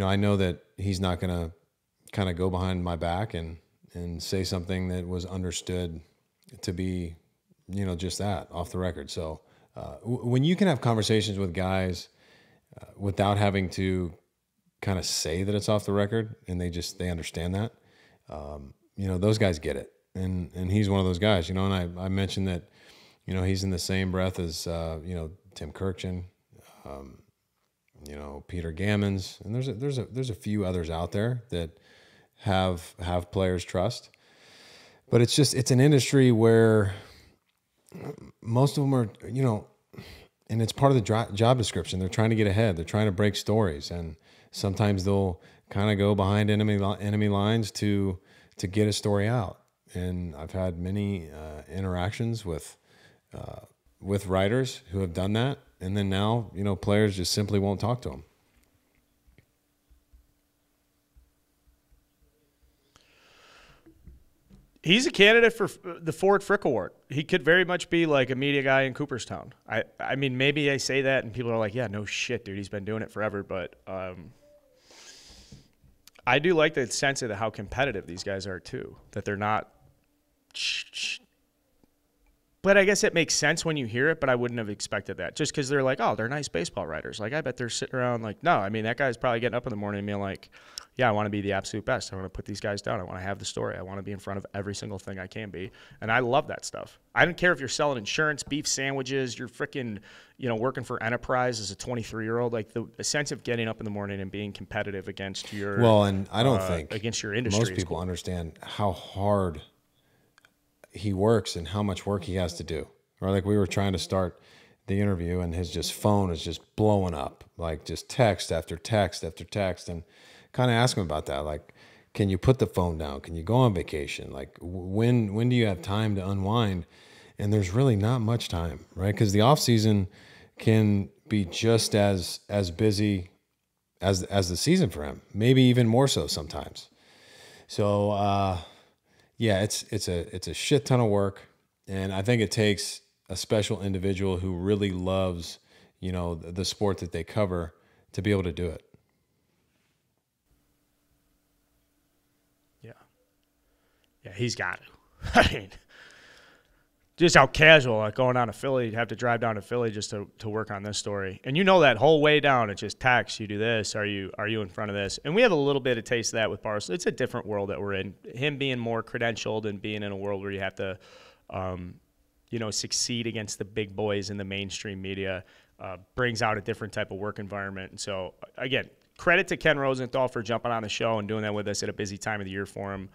I know that he's not going to kind of go behind my back and say something that was understood to be, just that, off the record. So when you can have conversations with guys without having to kind of say that it's off the record, and they understand that, those guys get it. And he's one of those guys, and I mentioned that, he's in the same breath as, Tim Kirkchin, Peter Gammons, and there's a few others out there that have players' trust, but it's an industry where most of them are, and it's part of the job description. They're trying to get ahead. They're trying to break stories, and sometimes they'll kind of go behind enemy lines to get a story out. And I've had many interactions with writers who have done that. And then now, players just simply won't talk to him. He's a candidate for the Ford Frick Award. He could very much be like a media guy in Cooperstown. I mean, maybe I say that and people are like, yeah, no shit, dude. He's been doing it forever. But I do like the sense of how competitive these guys are, too, that they're not. But I guess it makes sense when you hear it, but I wouldn't have expected that. Just because they're like, oh, they're nice baseball writers. Like, I bet they're sitting around like, no. I mean, that guy's probably getting up in the morning and being like, yeah, I want to be the absolute best. I want to put these guys down. I want to have the story. I want to be in front of every single thing I can be. And I love that stuff. I don't care if you're selling insurance, beef sandwiches, you're freaking, working for Enterprise as a 23-year-old. Like, the sense of getting up in the morning and being competitive against your and I don't think against your industry most people understand how hard he works and how much work he has to do. Or like we were trying to start the interview and his phone is just blowing up, like just text after text after text, and kind of ask him about that. Like, can you put the phone down? Can you go on vacation? Like, when do you have time to unwind? And there's really not much time, right? Because the off season can be just as busy as the season for him, maybe even more so sometimes. So yeah, it's a shit ton of work, and I think it takes a special individual who really loves, the sport that they cover to be able to do it. Yeah, he's got to. I mean, Just how casual, like going down to Philly, you have to drive down to Philly just to work on this story. And that whole way down, it's just text, you do this, are you in front of this? And we have a little bit of taste of that with Barstool. It's a different world that we're in. Him being more credentialed and being in a world where you have to, succeed against the big boys in the mainstream media brings out a different type of work environment. And so, again, credit to Ken Rosenthal for jumping on the show and doing that with us at a busy time of the year for him.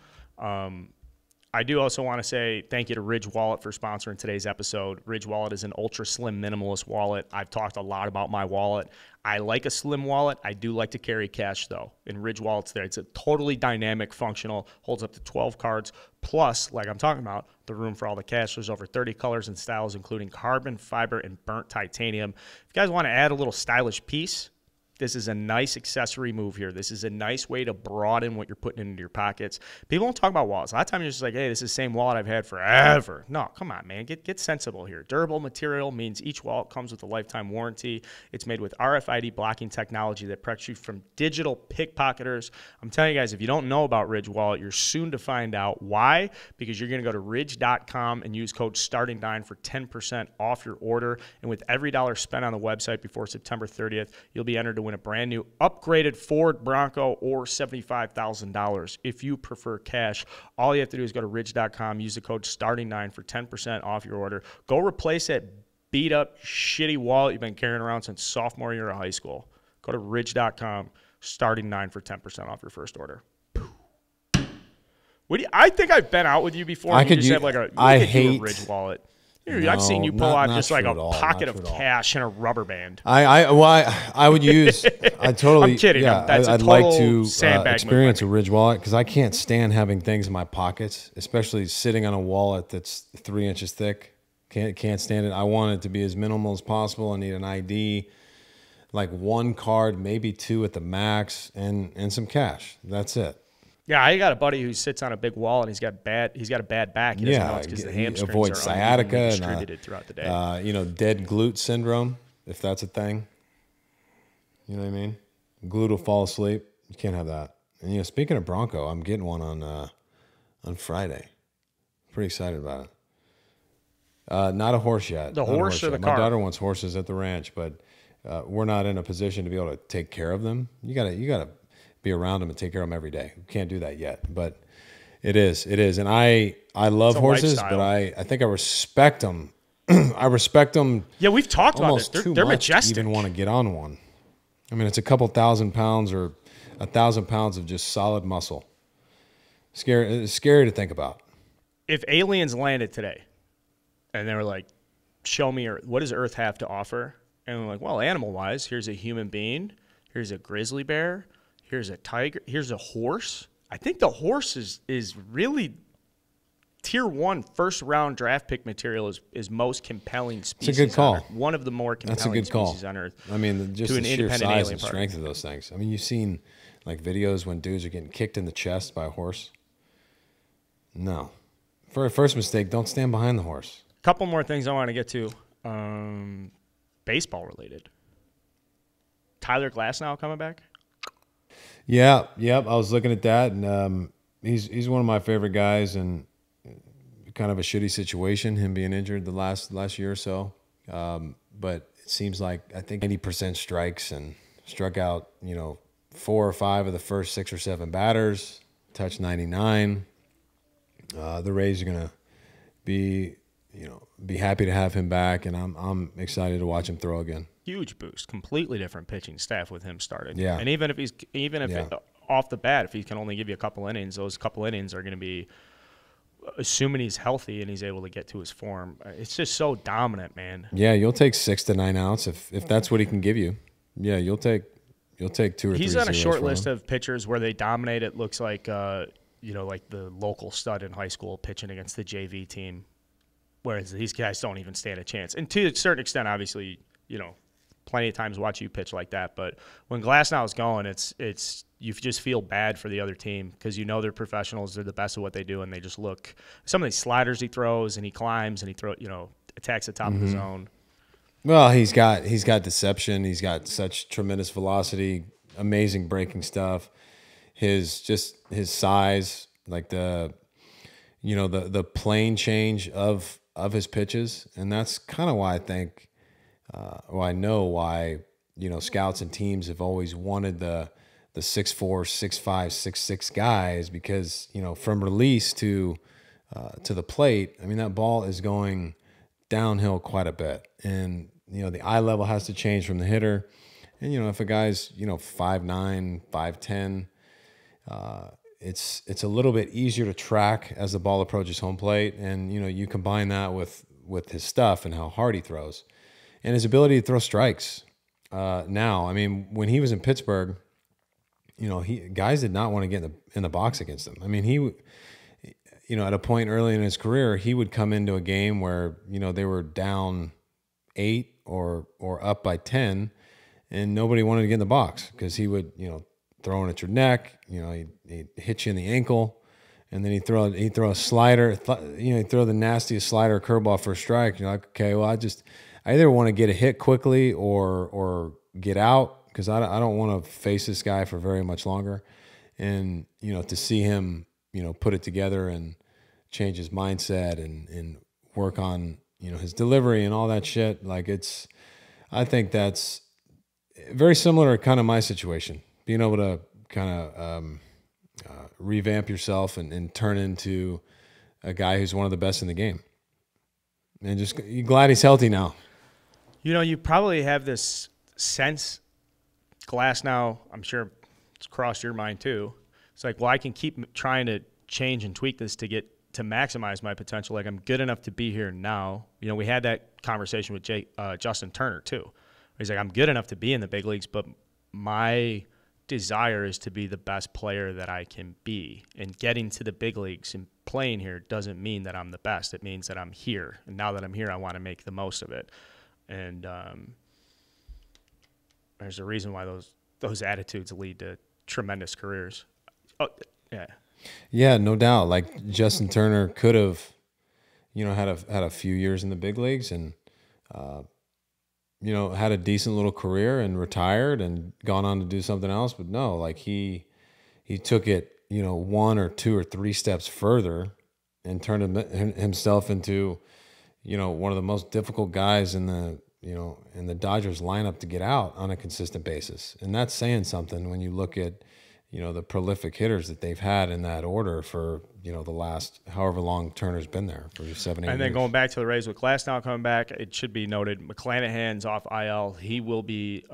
I do also want to say thank you to Ridge Wallet for sponsoring today's episode. Ridge Wallet is an ultra slim minimalist wallet. I've talked a lot about my wallet. I like a slim wallet. I do like to carry cash, though. In Ridge Wallet's there. It's a totally dynamic, functional, holds up to 12 cards. Plus, like I'm talking about, the room for all the cash. There's over 30 colors and styles, including carbon, fiber, and burnt titanium. If you guys want to add a little stylish piece, this is a nice accessory move here. This is a nice way to broaden what you're putting into your pockets. People don't talk about wallets. A lot of times you're just like, hey, this is the same wallet I've had forever. No, come on, man. Get sensible here. Durable material means each wallet comes with a lifetime warranty. It's made with RFID blocking technology that protects you from digital pickpocketers. I'm telling you guys, if you don't know about Ridge Wallet, you're soon to find out. Why? Because you're going to go to ridge.com and use code STARTING9 for 10% off your order. And with every dollar spent on the website before September 30th, you'll be entered to win a brand new upgraded Ford Bronco or $75,000. If you prefer cash, all you have to do is go to ridge.com, use the code STARTING9 for 10% off your order. Go replace that beat up, shitty wallet you've been carrying around since sophomore year of high school. Go to ridge.com, STARTING9 for 10% off your first order. I think I've been out with you before. I could just use, have like a Ridge wallet. No, I've seen you pull out just like a pocket of cash and a rubber band. I would use. I totally. I'm kidding. Yeah, That's I'd a like total to sandbag experience a move. Ridge wallet because I can't stand having things in my pockets, especially sitting on a wallet that's 3 inches thick. Can't stand it. I want it to be as minimal as possible. I need an ID, like one card, maybe two at the max, and some cash. That's it. Yeah, I got a buddy who sits on a big wall and he's got a bad back. He doesn't know it's because the hamstrings avoid are sciatica and distributed throughout the day. Dead glute syndrome, if that's a thing. You know what I mean? Glute will fall asleep. You can't have that. And speaking of Bronco, I'm getting one on Friday. Pretty excited about it. Not a horse yet. The horse or the car? My daughter wants horses at the ranch, but we're not in a position to be able to take care of them. You gotta be around them and take care of them every day. We can't do that yet, but it is. And I love horses, lifestyle. but I think I respect them. I respect them. Yeah, we've talked about this. Almost too They're much majestic. to even want to get on one. I mean, it's a couple 1,000 pounds or 1,000 pounds of just solid muscle. It's scary to think about. If aliens landed today and they were like, show me what does Earth have to offer? And we're like, well, animal-wise, here's a human being, here's a grizzly bear, here's a tiger, here's a horse. I think the horse is really tier 1 first round draft pick material is most compelling species. It's a good call. One of the more compelling species on Earth. I mean, just to the an sheer independent size alien and party. strength of those things. I mean, you've seen like videos when dudes are getting kicked in the chest by a horse. No. For a first mistake, don't stand behind the horse. Couple more things I want to get to. Baseball related. Tyler Glasnow coming back? Yeah, yep. I was looking at that, and he's one of my favorite guys, and kind of a shitty situation, him being injured the last year or so. But it seems like I think 90% strikes and struck out 4 or 5 of the first 6 or 7 batters, touched 99. The Rays are gonna be happy to have him back, and I'm excited to watch him throw again. Huge boost, completely different pitching staff with him started. Yeah. And even if off the bat, if he can only give you a couple innings, those couple innings are going to be, assuming he's healthy and he's able to get to his form. It's just so dominant, man. Yeah, you'll take 6 to 9 outs if that's what he can give you. Yeah, you'll take 2 or 3. He's on a short list of pitchers where they dominate. It looks like like the local stud in high school pitching against the JV team, whereas these guys don't even stand a chance. And to a certain extent, obviously, plenty of times watch you pitch like that. But when Glasnow is going, it's you just feel bad for the other team because they're professionals, they're the best at what they do, and they just look. Some of these sliders he throws and he climbs and he attacks the top of the zone. Well, he's got deception. He's got such tremendous velocity, amazing breaking stuff. His size, like the plane change of of his pitches, and that's kind of why I think, I know why, scouts and teams have always wanted the 6'4", 6'5", 6'6" guys, because from release to the plate, I mean, that ball is going downhill quite a bit, and the eye level has to change from the hitter, and if a guy's 5'9", 5'10", it's a little bit easier to track as the ball approaches home plate, and you combine that with his stuff and how hard he throws, and his ability to throw strikes. Now, I mean, when he was in Pittsburgh, guys did not want to get in the box against him. I mean, he, at a point early in his career, he would come into a game where they were down 8 or up by 10, and nobody wanted to get in the box because he would throwing at your neck, he'd hit you in the ankle, and then he'd throw a slider, he'd throw the nastiest slider curveball for a strike. You're like, okay, well, I either want to get a hit quickly or get out, because I don't want to face this guy for very much longer. And to see him put it together and change his mindset and work on his delivery and all that shit, I think that's very similar to kind of my situation. Being able to kind of revamp yourself and turn into a guy who's one of the best in the game. And just glad he's healthy now. You probably have this sense, Glass now, I'm sure it's crossed your mind too. It's like, well, I can keep trying to change and tweak this to maximize my potential. Like, I'm good enough to be here now. We had that conversation with Justin Turner too. He's like, I'm good enough to be in the big leagues, but my desire is to be the best player that I can be, and getting to the big leagues and playing here doesn't mean that I'm the best. It means that I'm here, and now that I'm here, I want to make the most of it. And there's a reason why those attitudes lead to tremendous careers. Oh, yeah, no doubt. Like, Justin Turner could have had a few years in the big leagues and had a decent little career and retired and gone on to do something else. But no, like he took it, 1 or 2 or 3 steps further and turned himself into, one of the most difficult guys in the Dodgers lineup to get out on a consistent basis. And that's saying something when you look at, the prolific hitters that they've had in that order for, the last however long Turner's been there, for 7, 8 years. And then going back to the Rays with Glass now coming back, it should be noted, McClanahan's off IL. He will be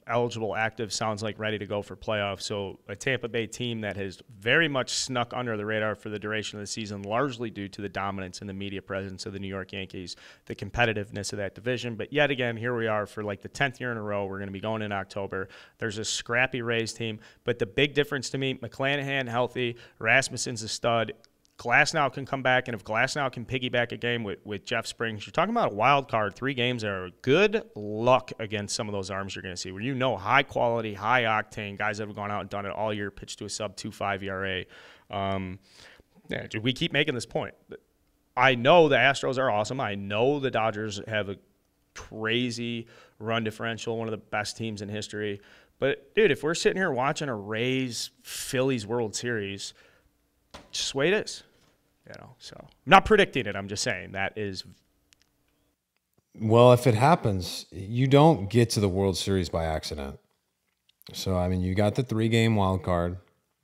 eligible, active, sounds like ready to go for playoffs. So a Tampa Bay team that has very much snuck under the radar for the duration of the season, largely due to the dominance and the media presence of the New York Yankees, the competitiveness of that division. But yet again, here we are for like the 10th year in a row. We're going to be going in October. There's a scrappy Rays team. But the big difference to me, McClanahan healthy, Rasmussen's a stud. Glasnow can come back, and if Glasnow can piggyback a game with Jeff Springs, you're talking about a wild card, 3 games that are good luck against some of those arms you're going to see, where high quality, high octane guys that have gone out and done it all year, pitched to a sub 2.5 ERA. We keep making this point. I know the Astros are awesome. I know the Dodgers have a crazy run differential, one of the best teams in history. But, dude, if we're sitting here watching a Rays-Phillies World Series, just the way it is. So I'm not predicting it. I'm just saying that is. Well, if it happens, you don't get to the World Series by accident. So, I mean, you got the 3-game wild card.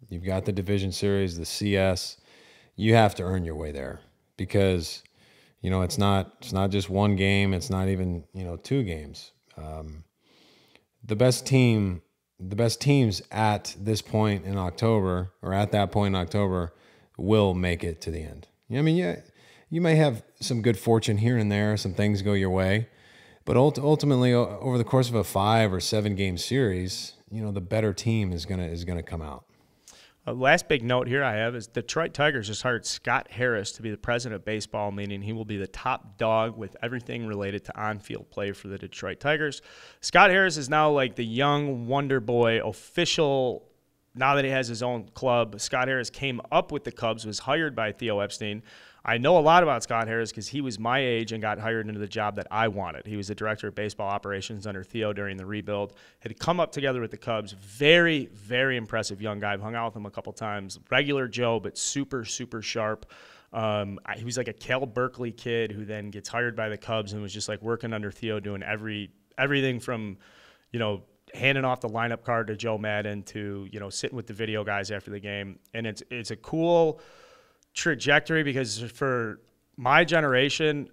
You've got the division series, the CS. You have to earn your way there because, it's not just 1 game. It's not even, 2 games. The best teams at this point in October, or at that point in October, will make it to the end. I mean, yeah, you may have some good fortune here and there, some things go your way, but ultimately, over the course of a 5 or 7 game series, the better team is gonna come out. Last big note here I have is Detroit Tigers just hired Scott Harris to be the president of baseball, meaning he will be the top dog with everything related to on-field play for the Detroit Tigers. Scott Harris is now like the young wonder boy official. Now that he has his own club, Scott Harris came up with the Cubs, was hired by Theo Epstein. I know a lot about Scott Harris because he was my age and got hired into the job that I wanted. He was the director of baseball operations under Theo during the rebuild. Had come up together with the Cubs. Very, very impressive young guy. I've hung out with him a couple times. Regular Joe, but super, super sharp. He was like a Cal Berkeley kid who then gets hired by the Cubs and was just like working under Theo, doing everything from, handing off the lineup card to Joe Madden to, sitting with the video guys after the game. And it's a cool trajectory because for my generation,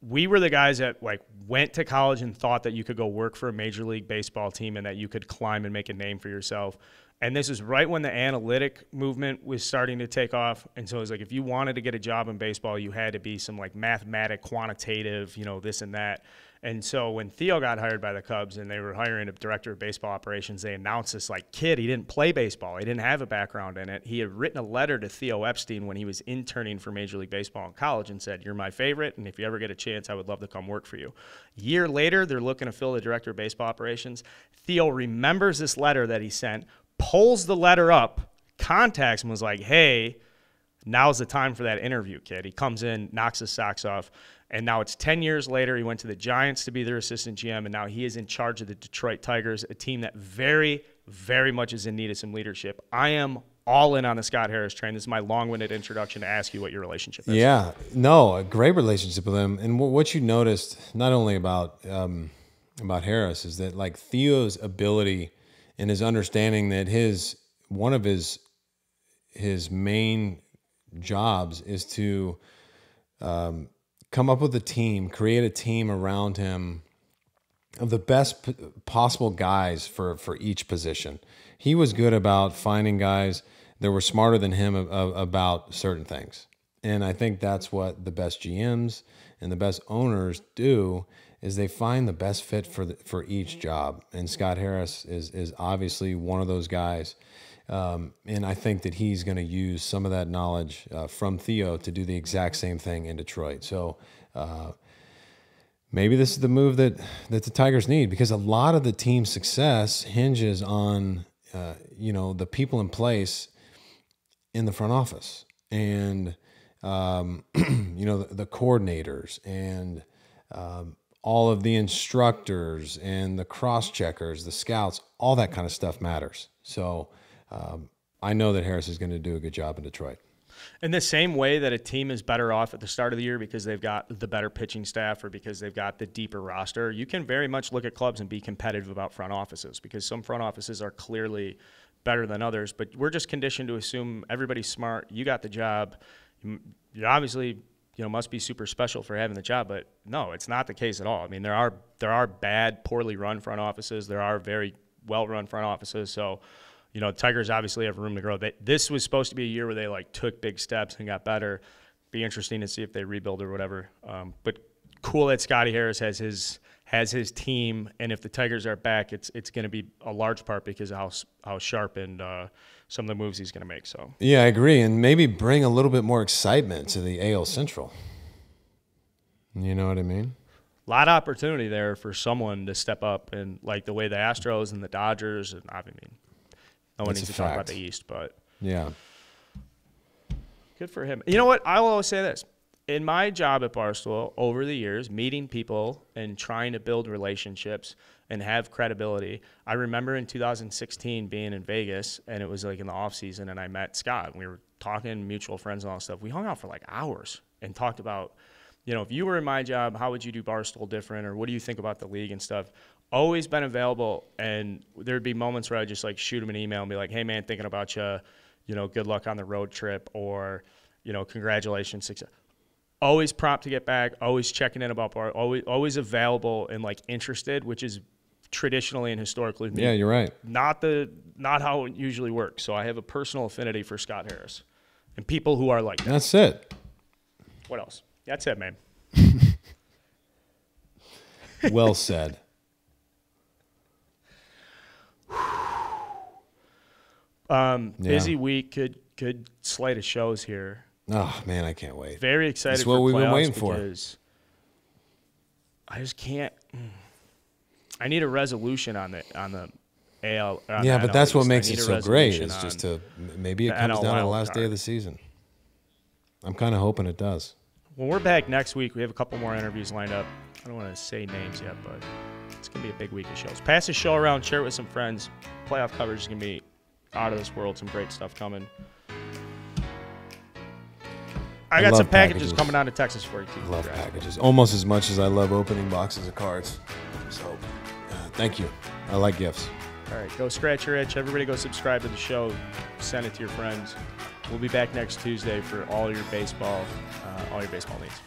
we were the guys that like went to college and thought that you could go work for a Major League Baseball team and that you could climb and make a name for yourself. And this is right when the analytic movement was starting to take off. And so it was like, if you wanted to get a job in baseball, you had to be some like mathematic, quantitative, this and that. And so when Theo got hired by the Cubs and they were hiring a director of baseball operations, they announced this like kid. He didn't play baseball. He didn't have a background in it. He had written a letter to Theo Epstein when he was interning for Major League Baseball in college and said, "You're my favorite, and if you ever get a chance, I would love to come work for you." A year later, they're looking to fill the director of baseball operations. Theo remembers this letter that he sent, pulls the letter up, contacts him, was like, "Hey, now's the time for that interview, kid." He comes in, knocks his socks off. And now it's 10 years later. He went to the Giants to be their assistant GM, and now he is in charge of the Detroit Tigers, a team that very, very much is in need of some leadership. I am all in on the Scott Harris train. This is my long-winded introduction to ask you what your relationship is. Yeah, no, a great relationship with him. And what you noticed, not only about Harris, is that like Theo's ability and his understanding that one of his main jobs is to come up with a team, create a team around him of the best possible guys for each position. He was good about finding guys that were smarter than him about certain things. And I think that's what the best GMs and the best owners do, is they find the best fit for each job. And Scott Harris is obviously one of those guys. And I think that he's going to use some of that knowledge from Theo to do the exact same thing in Detroit. So maybe this is the move that the Tigers need, because a lot of the team's success hinges on the people in place in the front office and the coordinators and all of the instructors and the cross-checkers, the scouts, all that kind of stuff matters. So I know that Harris is going to do a good job in Detroit. In the same way that a team is better off at the start of the year because they've got the better pitching staff or because they've got the deeper roster, you can very much look at clubs and be competitive about front offices, because some front offices are clearly better than others. But we're just conditioned to assume everybody's smart. You got the job. You obviously must be super special for having the job. But no, it's not the case at all. I mean, there are bad, poorly run front offices. There are very well-run front offices. So the Tigers obviously have room to grow. This was supposed to be a year where they took big steps and got better. Be interesting to see if they rebuild or whatever. But cool that Scotty Harris has his team, and if the Tigers are back, it's going to be a large part because of how sharp and some of the moves he's going to make. So yeah, I agree, and maybe bring a little bit more excitement to the AL Central. You know what I mean? A lot of opportunity there for someone to step up, and like the way the Astros and the Dodgers, and I mean. No one needs to talk about the East, but yeah, good for him. You know what? I will always say this. In my job at Barstool, over the years, meeting people and trying to build relationships and have credibility, I remember in 2016 being in Vegas, and it was like in the off season, and I met Scott, and we were talking, mutual friends and all that stuff. We hung out for like hours and talked about, if you were in my job, how would you do Barstool different, or what do you think about the league and stuff? Always been available, and there'd be moments where I'd just shoot him an email and be like, "Hey man, thinking about you, good luck on the road trip," or congratulations, success. Always prompt to get back, always checking in about bar, always available and interested, which is traditionally and historically me. Yeah, you're right. Not how it usually works. So I have a personal affinity for Scott Harris and people who are like that. That's it. What else? That's it, man. Well said. Busy week, good slate of shows here. Oh man, I can't wait. Very excited. That's what we've been waiting for. I just can't. I need a resolution on the AL. Yeah, but that's what makes it so great. It's just maybe it comes down to the last day of the season. I'm kind of hoping it does. When we're back next week, we have a couple more interviews lined up. I don't want to say names yet, but it's gonna be a big week of shows. Pass the show around, share it with some friends. Playoff coverage is gonna be out of this world. Some great stuff coming. I got some packages coming down to Texas for you, too. Love packages. Almost as much as I love opening boxes of cards. So, thank you. I like gifts. All right, go scratch your itch. Everybody go subscribe to the show. Send it to your friends. We'll be back next Tuesday for all your baseball needs.